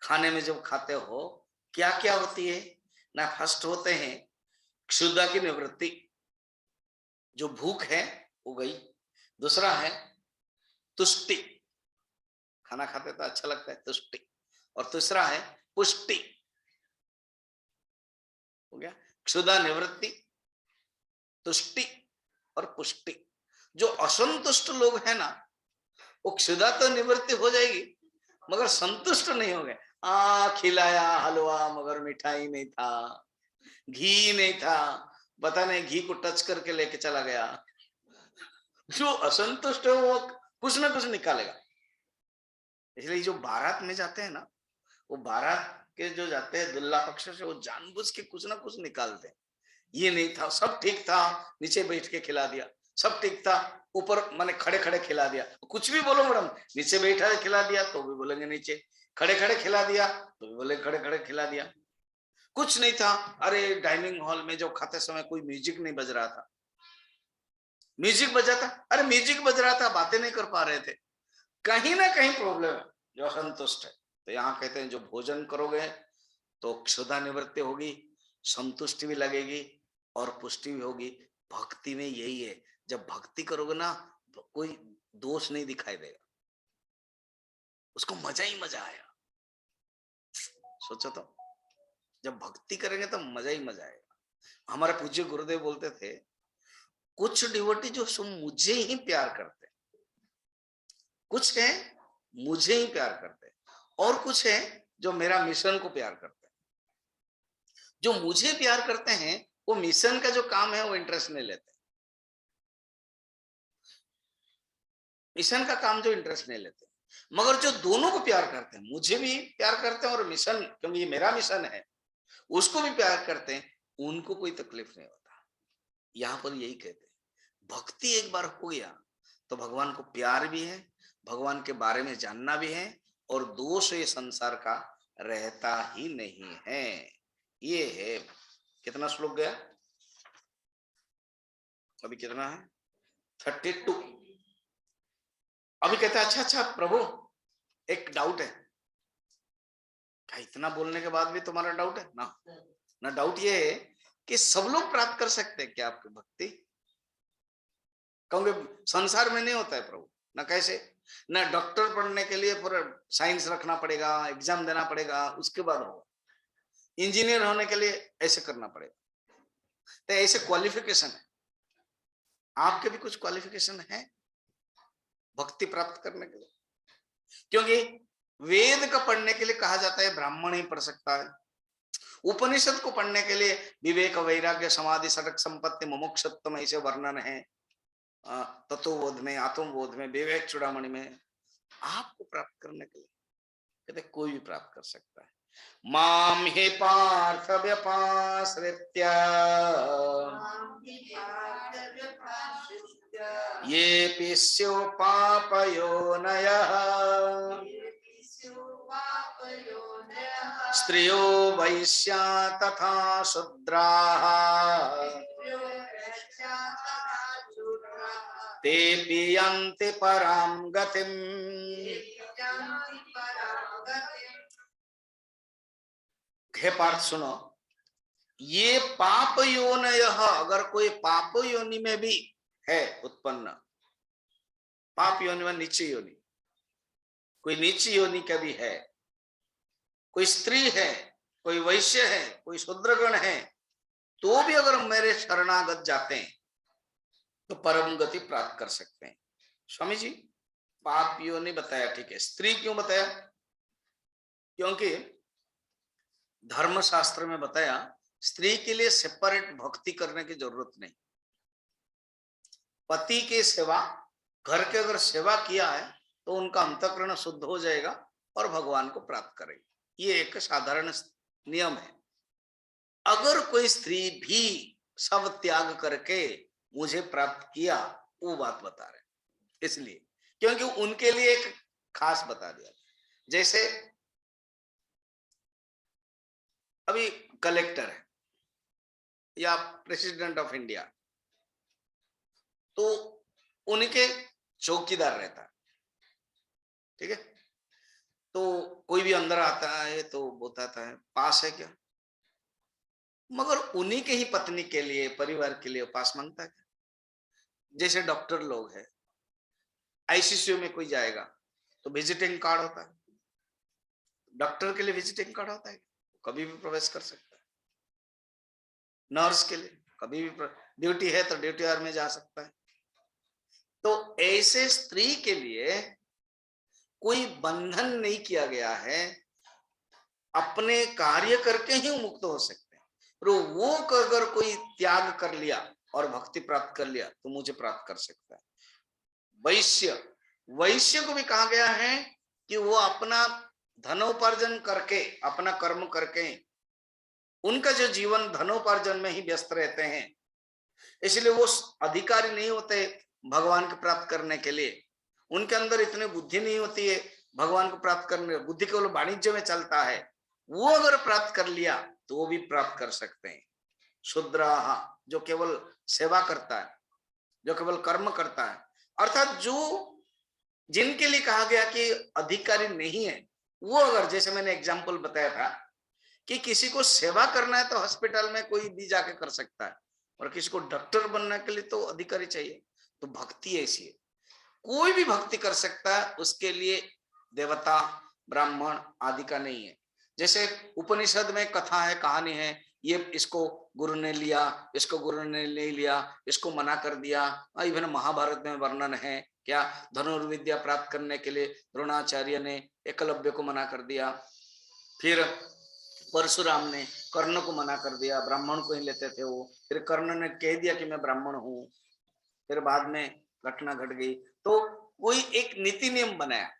खाने में जब खाते हो क्या क्या होती है ना? फर्स्ट होते हैं क्षुधा की निवृत्ति, जो भूख है वो गई। दूसरा है तुष्टि, खाना खाते तो अच्छा लगता है, तुष्टि। और तीसरा है पुष्टि, हो गया क्षुधा निवृत्ति, तुष्टि और पुष्टि। जो असंतुष्ट लोग हैं ना, वो क्षुधा तो निवृत्ति हो जाएगी मगर संतुष्ट नहीं हो गए। खिलाया हलवा मगर मिठाई नहीं था, घी नहीं था, पता नहीं घी को टच करके लेके चला गया। जो असंतुष्ट है वो कुछ ना कुछ निकालेगा। इसलिए जो बारात में जाते हैं ना, वो बारात के जो जाते हैं दुल्ला पक्ष से, वो जानबूझ के कुछ ना कुछ निकालते हैं। ये नहीं था, सब ठीक था, नीचे बैठ के खिला दिया। सब ठीक था, ऊपर माने खड़े खड़े खिला दिया। कुछ भी बोलो मैडम, नीचे बैठा है खिला दिया तो भी बोलेंगे नीचे, खड़े खड़े खिला दिया तो भी बोले खड़े खड़े खिला दिया। कुछ नहीं था, अरे डाइनिंग हॉल में जो खाते समय कोई म्यूजिक नहीं बज रहा था, म्यूजिक बजा था, अरे म्यूजिक बज रहा था, बातें नहीं कर पा रहे थे। कहीं ना कहीं प्रॉब्लम है, जो असंतुष्ट है। तो यहाँ कहते हैं जो भोजन करोगे तो क्षुधा निवृत्ति होगी, संतुष्टि भी लगेगी और पुष्टि भी होगी। भक्ति में यही है, जब भक्ति करोगे ना कोई दोष नहीं दिखाई देगा। उसको मजा ही मजा आया। सोचो तो, जब भक्ति करेंगे तो मजा ही मजा आएगा। हमारे पूज्य गुरुदेव बोलते थे, कुछ डिवोटी जो मुझे ही प्यार करते, कुछ है मुझे ही प्यार करते, और कुछ है जो मेरा मिशन को प्यार करते हैं। जो मुझे प्यार करते हैं वो मिशन का जो काम है वो इंटरेस्ट नहीं लेते, मिशन का काम जो इंटरेस्ट नहीं लेते। मगर जो दोनों को प्यार करते हैं, मुझे भी प्यार करते हैं और मिशन, क्योंकि ये मेरा मिशन है, उसको भी प्यार करते हैं, उनको कोई तकलीफ नहीं होता। यहां पर यही कहते हैं, भक्ति एक बार हो गया तो भगवान को प्यार भी है, भगवान के बारे में जानना भी है, और दोष ये संसार का रहता ही नहीं है। ये है। कितना श्लोक गया अभी? कितना है? 32। अभी कहता है, अच्छा प्रभु एक डाउट है। क्या इतना बोलने के बाद भी तुम्हारा डाउट है ना? डाउट ये है कि सब लोग प्राप्त कर सकते हैं क्या आपकी भक्ति? क्योंकि संसार में नहीं होता है प्रभु ना। कैसे? ना डॉक्टर पढ़ने के लिए पूरा साइंस रखना पड़ेगा, एग्जाम देना पड़ेगा, उसके बाद होगा। इंजीनियर होने के लिए ऐसे करना पड़ेगा। तो ऐसे क्वालिफिकेशन है, आपके भी कुछ क्वालिफिकेशन है भक्ति प्राप्त करने के लिए। क्योंकि वेद का पढ़ने के लिए कहा जाता है ब्राह्मण ही पढ़ सकता है, उपनिषद को पढ़ने के लिए विवेक वैराग्य समाधि सड़क संपत्ति मुमुक्षुत्व ऐसे वर्णन है तत्वबोध में, आत्मबोध में, विवेक चूड़ामणि में। आपको प्राप्त करने के लिए कहते कोई भी प्राप्त कर सकता है। माम हे पार्थ व्यपाश्रित्य ये पिस्यो पापयोनयः स्त्रियो वैश्या तथा शूद्राः ते पियन्ति परां गतिम्। हे पार्थ सुनो, ये पाप योनयः, अगर कोई पाप योनि में भी है उत्पन्न, पाप योनि में नीचे योनि, कोई नीची योनि का भी है, कोई स्त्री है, कोई वैश्य है, कोई शूद्रगण है, तो भी अगर मेरे शरणागत जाते हैं तो परम गति प्राप्त कर सकते हैं। स्वामी जी पाप योनि बताया, ठीक है, स्त्री क्यों बताया? क्योंकि धर्मशास्त्र में बताया स्त्री के लिए सेपरेट भक्ति करने की जरूरत नहीं। पति के सेवा, घर के अगर सेवा किया है तो उनका अंतःकरण शुद्ध हो जाएगा और भगवान को प्राप्त करेगी। ये एक साधारण नियम है। अगर कोई स्त्री भी सब त्याग करके मुझे प्राप्त किया, वो बात बता रहे, इसलिए क्योंकि उनके लिए एक खास बता दिया। जैसे अभी कलेक्टर है या प्रेसिडेंट ऑफ इंडिया, तो उनके चौकीदार रहता है, ठीक है। तो कोई भी अंदर आता है तो बताता है पास है क्या, मगर उन्हीं के ही पत्नी के लिए, परिवार के लिए पास मांगता है। जैसे डॉक्टर लोग हैं, आईसीयू में कोई जाएगा तो विजिटिंग कार्ड होता है, डॉक्टर के लिए विजिटिंग कार्ड होता है, कभी भी प्रवेश कर सकता है। नर्स के लिए कभी भी ड्यूटी है तो ड्यूटी आवर में जा सकता है। तो ऐसे स्त्री के लिए कोई बंधन नहीं किया गया है, अपने कार्य करके ही मुक्त हो सकते हैं। तो वो अगर कोई त्याग कर लिया और भक्ति प्राप्त कर लिया तो मुझे प्राप्त कर सकता है। वैश्य, वैश्य को भी कहा गया है कि वो अपना धनोपार्जन करके, अपना कर्म करके, उनका जो जीवन धनोपार्जन में ही व्यस्त रहते हैं, इसलिए वो अधिकारी नहीं होते भगवान को प्राप्त करने के लिए। उनके अंदर इतनी बुद्धि नहीं होती है भगवान को प्राप्त करने, बुद्धि केवल वाणिज्य में चलता है। वो अगर प्राप्त कर लिया तो वो भी प्राप्त कर सकते हैं। शूद्राः, जो केवल सेवा करता है, जो केवल कर्म करता है, अर्थात जो जिनके लिए कहा गया कि अधिकारी नहीं है, वो अगर, जैसे मैंने एग्जाम्पल बताया था कि किसी को सेवा करना है तो हॉस्पिटल में कोई भी जाके कर सकता है, और किसी को डॉक्टर बनने के लिए तो अधिकारी चाहिए। तो भक्ति ऐसी है, कोई भी भक्ति कर सकता है, उसके लिए देवता ब्राह्मण आदि का नहीं है। जैसे उपनिषद में कथा है, कहानी है, ये इसको गुरु ने लिया, इसको गुरु ने नहीं लिया, इसको मना कर दिया। इवन महाभारत में वर्णन है क्या, धनुर्विद्या प्राप्त करने के लिए द्रोणाचार्य ने एकलव्य को मना कर दिया, फिर परशुराम ने कर्ण को मना कर दिया, ब्राह्मण को ही लेते थे वो, फिर कर्ण ने कह दिया कि मैं ब्राह्मण हूं, फिर बाद में घटना घट गई। तो कोई एक नीति नियम बनाया,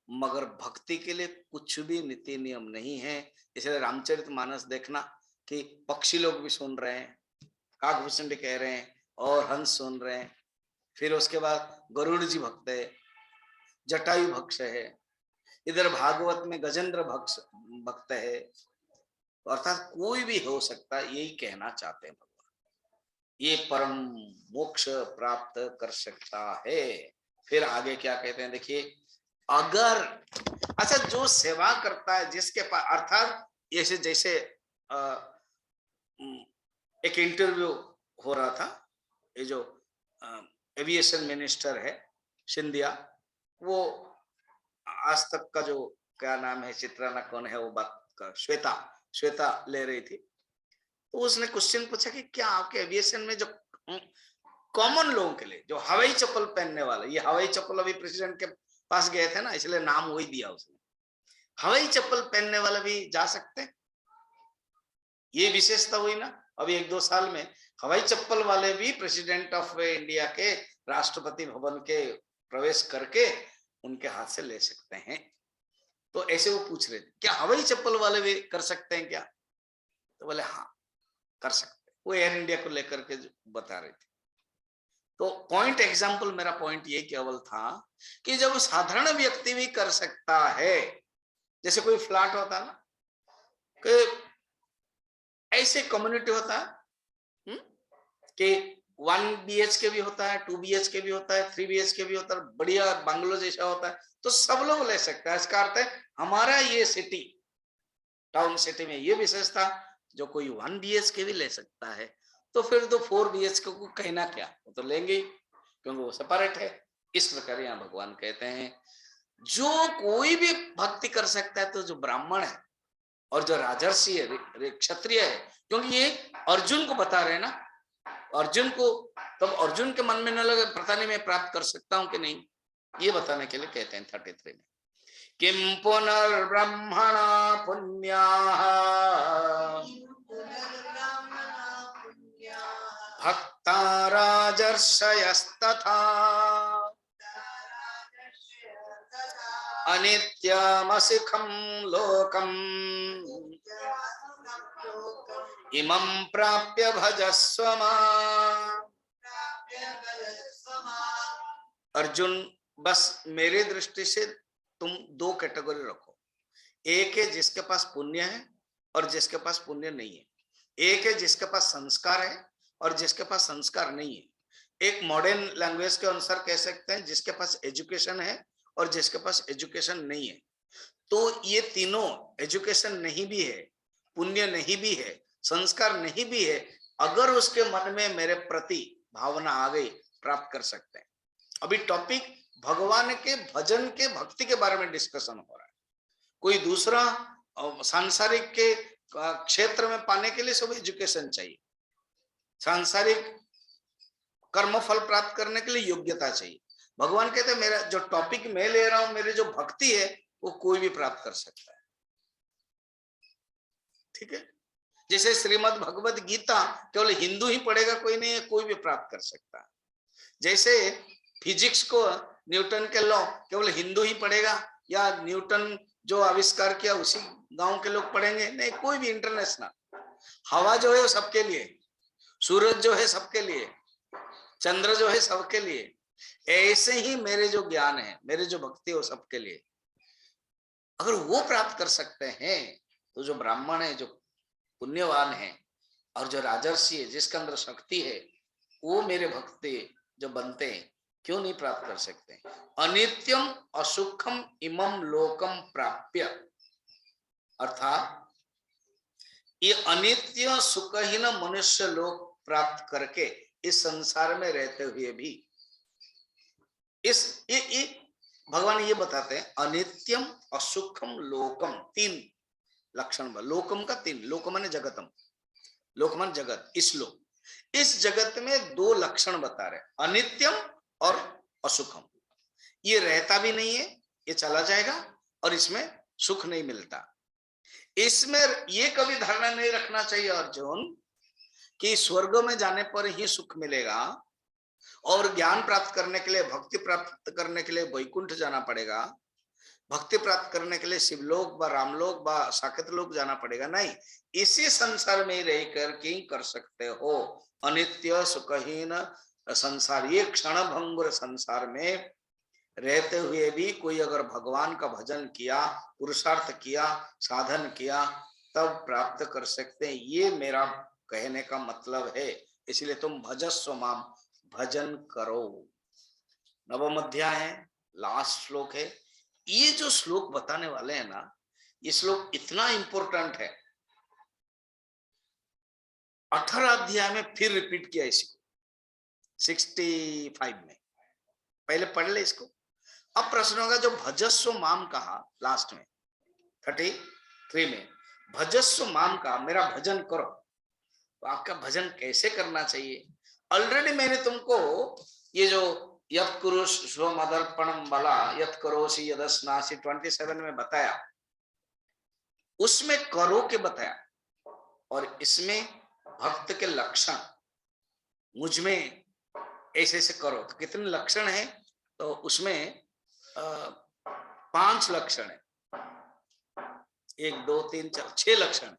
मगर भक्ति के लिए कुछ भी नीति नियम नहीं है। इसलिए रामचरितमानस देखना कि पक्षी लोग भी सुन रहे हैं, काकभूषण कह रहे हैं और हंस सुन रहे हैं, फिर उसके बाद गरुड़ जी भक्त है, जटायु भक्त है, इधर भागवत में गजेंद्र भक्त है, अर्थात कोई भी हो सकता है, यही कहना चाहते हैं भगवान, ये परम मोक्ष प्राप्त कर सकता है। फिर आगे क्या कहते हैं देखिए, अगर अच्छा जो सेवा करता है जिसके पास, अर्थात ऐसे जैसे एक इंटरव्यू हो रहा था, ये जो एविएशन मिनिस्टर है सिंधिया, वो आज तक का जो क्या नाम है, चित्राना कौन है वो बात का, श्वेता ले रही थी, तो उसने क्वेश्चन पूछा कि क्या आपके एविएशन में जो कॉमन लोगों के लिए जो हवाई चप्पल पहनने वाला, ये हवाई चप्पल अभी प्रेसिडेंट के पास गए थे ना, इसलिए नाम वही दिया उसने, हवाई चप्पल पहनने वाला भी जा सकते हैं, ये विशेषता हुई ना। अभी 1-2 साल में हवाई चप्पल वाले भी प्रेसिडेंट ऑफ इंडिया के राष्ट्रपति भवन के प्रवेश करके उनके हाथ से ले सकते हैं। तो ऐसे वो पूछ रहे थे क्या हवाई चप्पल वाले भी कर सकते हैं क्या, तो बोले हाँ कर सकते हैं, वो एयर इंडिया को लेकर के बता रहे थे। तो पॉइंट एग्जाम्पल, मेरा पॉइंट ये केवल था कि जब साधारण व्यक्ति भी कर सकता है, जैसे कोई फ्लैट होता है ना, कि ऐसे कम्युनिटी होता है कि 1 BHK भी होता है, 2 BHK भी होता है, 3 BHK भी होता है, बढ़िया बंगलो जैसा होता है, तो सब लोग ले सकते हैं। इसका अर्थ है हमारा ये सिटी, टाउन सिटी में ये विशेषता, जो कोई 1 BHK भी ले सकता है, तो फिर तो 4 BHK को कहना क्या, वो तो लेंगे क्योंकि वो सेपरेट है। इस प्रकार यहाँ भगवान कहते हैं जो कोई भी भक्ति कर सकता है, तो जो ब्राह्मण है और जो राजर्षि है, क्षत्रिय है, क्योंकि ये अर्जुन को बता रहे हैं ना, अर्जुन को, तब अर्जुन के मन में न लगे पता नहीं मैं प्राप्त कर सकता हूं कि नहीं, ये बताने के लिए कहते हैं 33 में, किम पुनर्ब्रह्मणा पुण्याः भक्ता राजर्षयस्तथा अनित्यमसिखं लोकम् इमं प्राप्य भजस्व माम्। अर्जुन, बस मेरे दृष्टि से तुम 2 कैटेगरी रखो, एक है जिसके पास पुण्य है और जिसके पास पुण्य नहीं है, एक है जिसके पास संस्कार है और जिसके पास संस्कार नहीं है। एक मॉडर्न लैंग्वेज के अनुसार कह सकते हैं जिसके पास एजुकेशन है और जिसके पास एजुकेशन नहीं है। तो ये तीनों, एजुकेशन नहीं भी है, पुण्य नहीं भी है, संस्कार नहीं भी है, अगर उसके मन में मेरे प्रति भावना आ गई, प्राप्त कर सकते हैं। अभी टॉपिक भगवान के भजन के भक्ति के बारे में डिस्कशन हो रहा है, कोई दूसरा सांसारिक के क्षेत्र में पाने के लिए सब एजुकेशन चाहिए, सांसारिक कर्मफल प्राप्त करने के लिए योग्यता चाहिए। भगवान कहते हैं मेरा जो टॉपिक मैं ले रहा हूं, मेरी जो भक्ति है, वो कोई भी प्राप्त कर सकता है। ठीक है, जैसे श्रीमद् भगवद गीता केवल हिंदू ही पढ़ेगा कोई नहीं है, कोई भी प्राप्त कर सकता है। जैसे फिजिक्स को, न्यूटन के लॉ केवल हिंदू ही पढ़ेगा, या न्यूटन जो आविष्कार किया उसी गांव के लोग पढ़ेंगे, नहीं, कोई भी इंटरनेशनल। हवा जो है वो सबके लिए, सूरज जो है सबके लिए, चंद्र जो है सबके लिए, ऐसे ही मेरे जो ज्ञान है, मेरे जो भक्ति है, वो सबके लिए। अगर वो प्राप्त कर सकते हैं, तो जो ब्राह्मण है, जो पुण्यवान है, और जो राजर्षि है जिसके अंदर शक्ति है, वो मेरे भक्ति जो बनते हैं, क्यों नहीं प्राप्त कर सकते। अनित्यम असुखम इमम लोकम प्राप्य, अर्थात ये अनित्य सुखहीन मनुष्य लोक प्राप्त करके इस संसार में रहते हुए भी, इस ये भगवान ये बताते हैं अनित्यम असुखम लोकम, तीन लक्षण। लोकम का तीन, लोक माने जगतम, लोक मान जगत, इस जगत में दो लक्षण बता रहे, अनित्यम और असुखम। ये रहता भी नहीं है, ये चला जाएगा, और इसमें सुख नहीं मिलता। इसमें ये कभी धारणा नहीं रखना चाहिए अर्जुन कि स्वर्ग में जाने पर ही सुख मिलेगा और ज्ञान प्राप्त करने के लिए, भक्ति प्राप्त करने के लिए वैकुंठ जाना पड़ेगा, भक्ति प्राप्त करने के लिए शिवलोक व रामलोक व साकेत लोक जाना पड़ेगा। नहीं, इसी संसार में रहकर के कर सकते हो। अनित्य सुखहीन संसार, ये क्षण भंगुर संसार में रहते हुए भी कोई अगर भगवान का भजन किया, पुरुषार्थ किया, साधन किया, तब प्राप्त कर सकते हैं। ये मेरा कहने का मतलब है। इसलिए तुम भजस्व माम, भजन करो। नवम अध्याय है, लास्ट श्लोक है। ये जो श्लोक बताने वाले हैं ना, ये श्लोक इतना इंपॉर्टेंट है, 18 अध्याय में फिर रिपीट किया इसको, 65 में। पहले पढ़ ले इसको। अब प्रश्न होगा, जो भजस्व माम कहा लास्ट में 33 में, भजस्व माम का, मेरा भजन करो, तो आपका भजन कैसे करना चाहिए? ऑलरेडी मैंने तुमको ये जो यत् कुरुष स्वमदर्पणम वाला, यत् करोसि यदस्नासि 27 में बताया, उसमें करो के बताया, और इसमें भक्त के लक्षण, मुझ में ऐसे ऐसे करो, तो कितने लक्षण हैं? तो उसमें 5 लक्षण है, 1 2 3 4 6 लक्षण,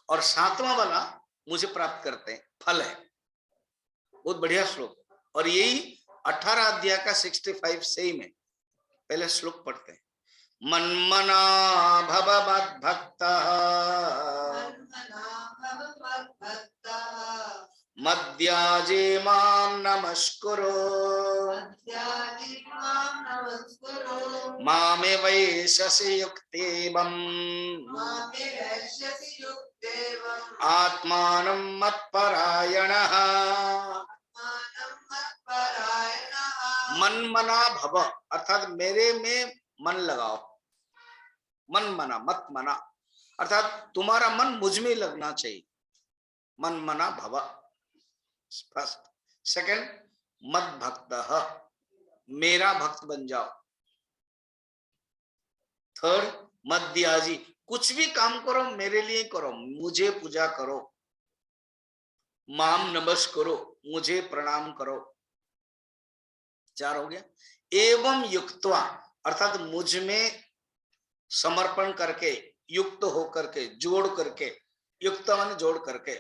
और 7वां वाला मुझे प्राप्त करते हैं, फल है। बहुत बढ़िया श्लोक, और यही 18 अध्याय का 65 से ही में पहले श्लोक पढ़ते हैं। मन्मना भव मद्भक्तः मद्याजे मां नमस्कुरु मामे वैश्यसि युक्तेवम् आत्मानं मत्परायणः। मनमना भव अर्थात मेरे में मन लगाओ, मन मना मत मना, अर्थात तुम्हारा मन मुझ में लगना चाहिए। मन मना भव, फर्स्ट। सेकंड, मद भक्तः, मेरा भक्त बन जाओ। थर्ड, मद्याजी, कुछ भी काम करो मेरे लिए करो, मुझे पूजा करो। माम नमस्कुरु, मुझे प्रणाम करो। 4 हो गया। एवं युक्त्वा, अर्थात मुझ में समर्पण करके, युक्त होकर के, जोड़ करके, युक्त माने जोड़ करके,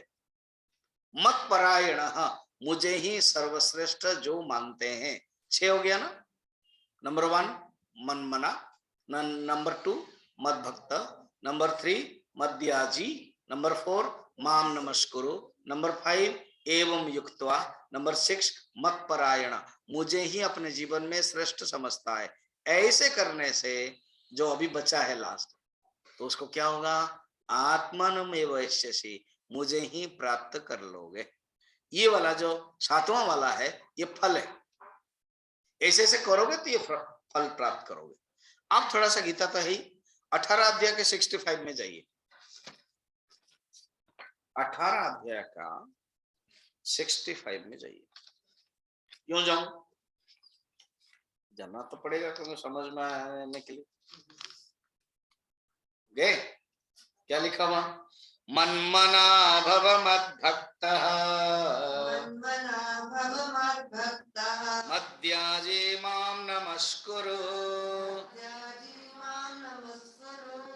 मत परायण, मुझे ही सर्वश्रेष्ठ जो मानते हैं। 6 हो गया ना। नंबर 1 मन मना, नंबर 2 मद भक्त, नंबर 3 मद्याजी, नंबर 4 माम नमस्कुरु, नंबर 5 एवं युक्त्वा, नंबर 6 मत परायण, मुझे ही अपने जीवन में श्रेष्ठ समझता है। ऐसे करने से जो अभी बचा है लास्ट, तो उसको क्या होगा? आत्मानमेव वैश्यसि, मुझे ही प्राप्त कर लोगे। ये वाला जो 7वां वाला है, ये फल है। ऐसे ऐसे करोगे तो ये फल प्राप्त करोगे। आप थोड़ा सा गीता तो है ही, 18 अध्याय के 65 में जाइए। 18 अध्याय का 65 में जाइए। क्यों जाऊं? जाना तो पड़ेगा, क्योंकि समझ में आने के लिए। गए? क्या लिखा हुआ? मन्मना भव मद्भक्तः मद्याजी मां नमस्कुरु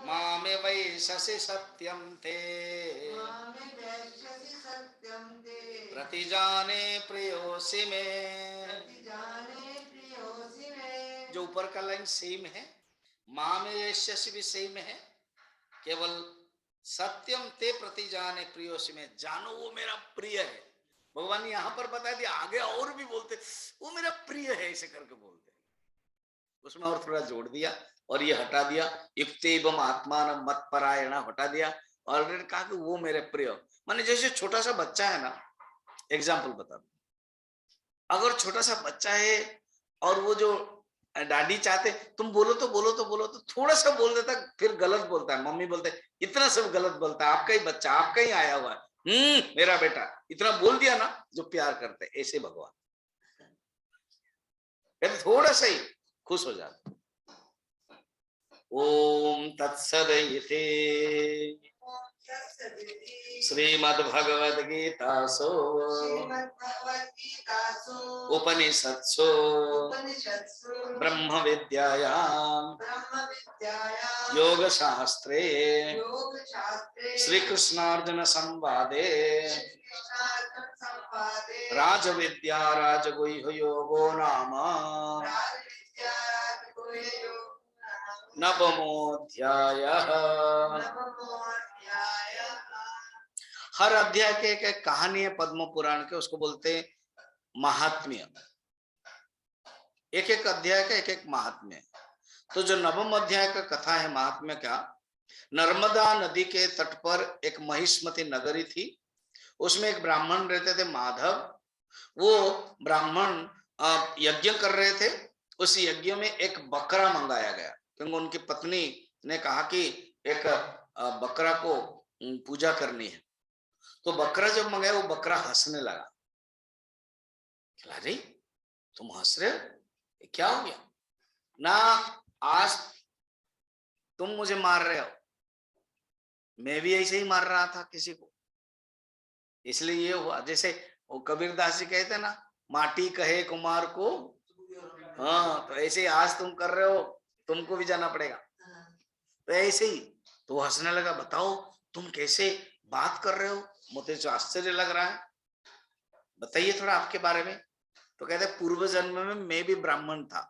मामे वैश्यसि सत्यं ते प्रतिजाने प्रियोसि मे। जो ऊपर का लाइन सेम है, मामे वैश्यसि भी सेम है, केवल सत्यम ते प्रतिजाने प्रियोसि में, जानो वो मेरा प्रिय है। भगवान ने यहां पर बता दिया, आगे और भी बोलते वो मेरा प्रिय है, ऐसे करके बोलते, उसमें और थोड़ा जोड़ दिया और ये हटा दिया, युक्तेवम आत्मान मत परायण हटा दिया। ऑलरेडी कहा कि वो मेरे प्रिय, माने जैसे छोटा सा बच्चा है ना, एग्जाम्पल बता दो, अगर छोटा सा बच्चा है और वो जो डैडी चाहते तुम बोलो तो बोलो तो बोलो, तो थोड़ा सा बोल देता, फिर गलत बोलता है। मम्मी बोलते इतना सब गलत बोलता है, आपका ही बच्चा, आपका ही आया हुआ है, मेरा बेटा इतना बोल दिया ना, जो प्यार करते हैं। ऐसे भगवान थोड़ा सा ही खुश हो जाते। ओम तत्सदिति श्रीमद्भगवद गीतासु उपनिषत्सु ब्रह्म विद्यायां योग शास्त्रे श्री कृष्णार्जुन संवादे राज विद्या राजगुह्य योगो नाम नवमोऽध्यायः। हर अध्याय के एक कहानी है पद्म पुराण के, उसको बोलते हैं महात्म्य। एक एक अध्याय का एक एक महात्म्य। तो जो नवम अध्याय का कथा है महात्म्य का, नर्मदा नदी के तट पर एक महिष्मती नगरी थी। उसमें एक ब्राह्मण रहते थे माधव। वो ब्राह्मण यज्ञ कर रहे थे। उस यज्ञ में एक बकरा मंगाया गया, क्योंकि उनकी पत्नी ने कहा कि एक बकरा को पूजा करनी है। तो बकरा जब मंगाया, वो बकरा हंसने लगा। अरे तुम हंस रहे हो, क्या हो गया? ना आज तुम मुझे मार रहे हो, मैं भी ऐसे ही मार रहा था किसी को, इसलिए ये हुआ। जैसे वो कबीरदास जी कहते ना, माटी कहे कुमार को, हाँ, तो ऐसे ही आज तुम कर रहे हो, तुमको भी जाना पड़ेगा। तो ऐसे ही तो हंसने लगा। बताओ तुम कैसे बात कर रहे हो, मुझे जो आश्चर्य लग रहा है, बताइए थोड़ा आपके बारे में। तो कहते पूर्व जन्म में मैं भी ब्राह्मण था,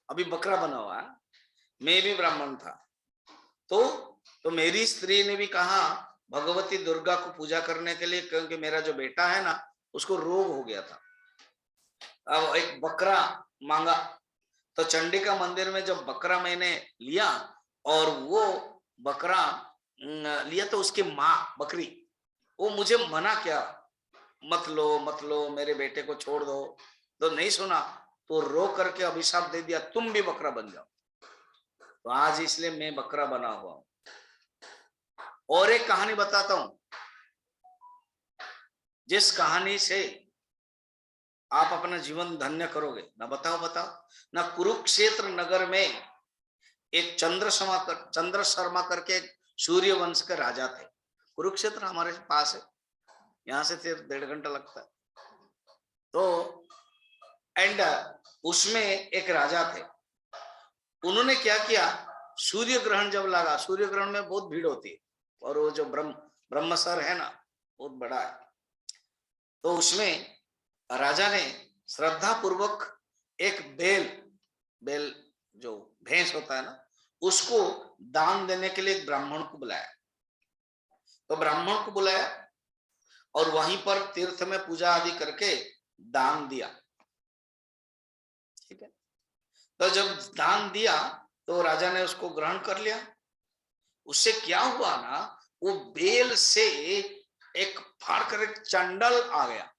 अभी बकरा बना हुआ, मैं भी ब्राह्मण था। तो मेरी स्त्री ने भी कहा भगवती दुर्गा को पूजा करने के लिए, क्योंकि मेरा जो बेटा है ना, उसको रोग हो गया था। अब एक बकरा मांगा, तो चंडिका मंदिर में जब बकरा मैंने लिया, और वो बकरा लिया, तो उसकी माँ बकरी वो मुझे मना किया, मत लो मत लो, मेरे बेटे को छोड़ दो। तो नहीं सुना, तो रो करके अभिशाप दे दिया, तुम भी बकरा बन जाओ। तो आज इसलिए मैं बकरा बना हुआ हूं। और एक कहानी बताता हूं, जिस कहानी से आप अपना जीवन धन्य करोगे ना। बताओ बताओ ना। कुरुक्षेत्र नगर में एक चंद्र शर्मा करके एक सूर्य वंश के राजा थे। कुरुक्षेत्र हमारे पास है, यहां से 1.5 घंटा लगता है। तो एंड उसमें एक राजा थे। उन्होंने क्या किया, सूर्य ग्रहण जब लगा, सूर्य ग्रहण में बहुत भीड़ होती है, और वो जो ब्रह्मसर है ना, बहुत बड़ा है। तो उसमें राजा ने श्रद्धा पूर्वक एक बेल जो भैंस होता है ना, उसको दान देने के लिए एक ब्राह्मण को बुलाया। तो ब्राह्मण को बुलाया और वहीं पर तीर्थ में पूजा आदि करके दान दिया। ठीक है। तो जब दान दिया तो राजा ने उसको ग्रहण कर लिया। उससे क्या हुआ ना, वो बेल से एक फाड़ कर एक चंडल आ गया।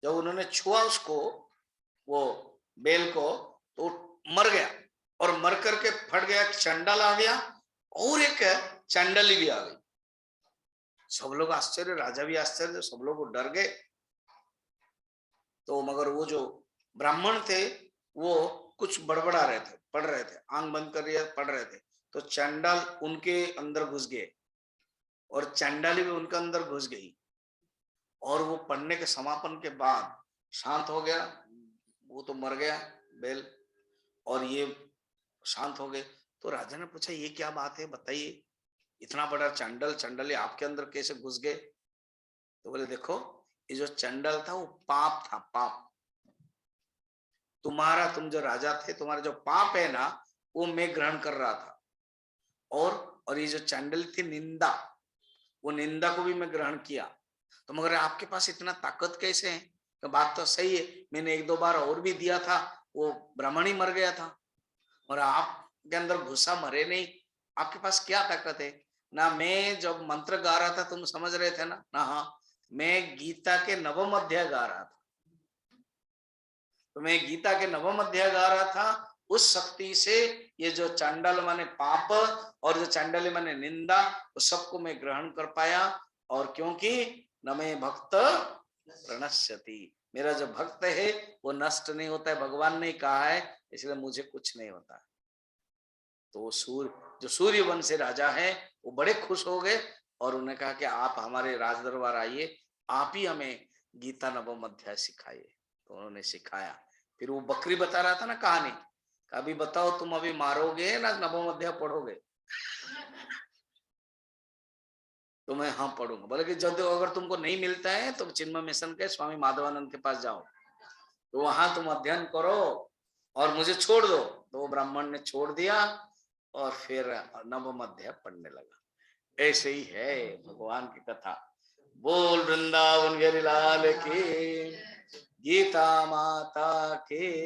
जब उन्होंने छुआ उसको, वो बेल को, तो मर गया, और मर करके फट गया, चंडल आ गया, और एक चंडली भी आ गई। सब लोग आश्चर्य, राजा भी आश्चर्य, सब लोग डर गए। तो मगर वो जो ब्राह्मण थे, वो कुछ बड़बड़ा रहे थे, पढ़ रहे थे, आंख बंद कर पढ़ रहे थे। तो चंडाल उनके अंदर घुस गए, और चंडाली भी उनके अंदर घुस गई, और वो पढ़ने के समापन के बाद शांत हो गया। वो तो मर गया बेल, और ये शांत हो गए। तो राजा ने पूछा ये क्या बात है, बताइए, इतना बड़ा चंडल आपके अंदर कैसे घुस गए? तो बोले देखो, ये जो चंडल था वो पाप था, पाप। तुम जो राजा थे, तुम्हारा जो पाप है ना, वो मैं ग्रहण कर रहा था। और ये जो चंडल थी निंदा, वो निंदा को भी मैं ग्रहण किया। तो मगर आपके पास इतना ताकत कैसे है? तो बात तो सही है, मैंने 1-2 बार और भी दिया था, वो ब्राह्मण ही मर गया था, और आपके अंदर घुसा मरे नहीं। आपके पास क्या ताकत है? ना मैं जब मंत्र गा रहा था तुम समझ रहे थे ना? ना, हाँ, मैं गीता के 9वें अध्याय गा रहा था। तो मैं गीता के नवम अध्याय गा रहा था, उस शक्ति से ये जो चांडाल माने पाप और जो चांडाली माने निंदा, उस सबको मैं ग्रहण कर पाया। और क्योंकि न मैं भक्त प्रणश्यति, मेरा जो भक्त है वो नष्ट नहीं होता है, भगवान ने कहा है, इसलिए मुझे कुछ नहीं होता। तो जो सूर्य वंश से राजा है वो बड़े खुश हो गए और उन्होंने कहा कि आप हमारे राज दरबार आइए, आप ही हमें गीता नवम अध्याय सिखाइए। तो उन्होंने सिखाया। फिर वो बकरी बता रहा था ना कहानी, अभी बताओ तुम अभी मारोगे ना नवम अध्याय पढ़ोगे? तो मैं हाँ पढ़ूंगा। बोले कि जब अगर तुमको नहीं मिलता है तो चिन्मय मिशन के स्वामी माधवानंद के पास जाओ, तो वहां तुम अध्ययन करो और मुझे छोड़ दो। तो वो ब्राह्मण ने छोड़ दिया और फिर नवम अध्याय पढ़ने लगा। ऐसे ही है भगवान की कथा। बोल वृंदावन बिहारी लाल की, गीता माता के।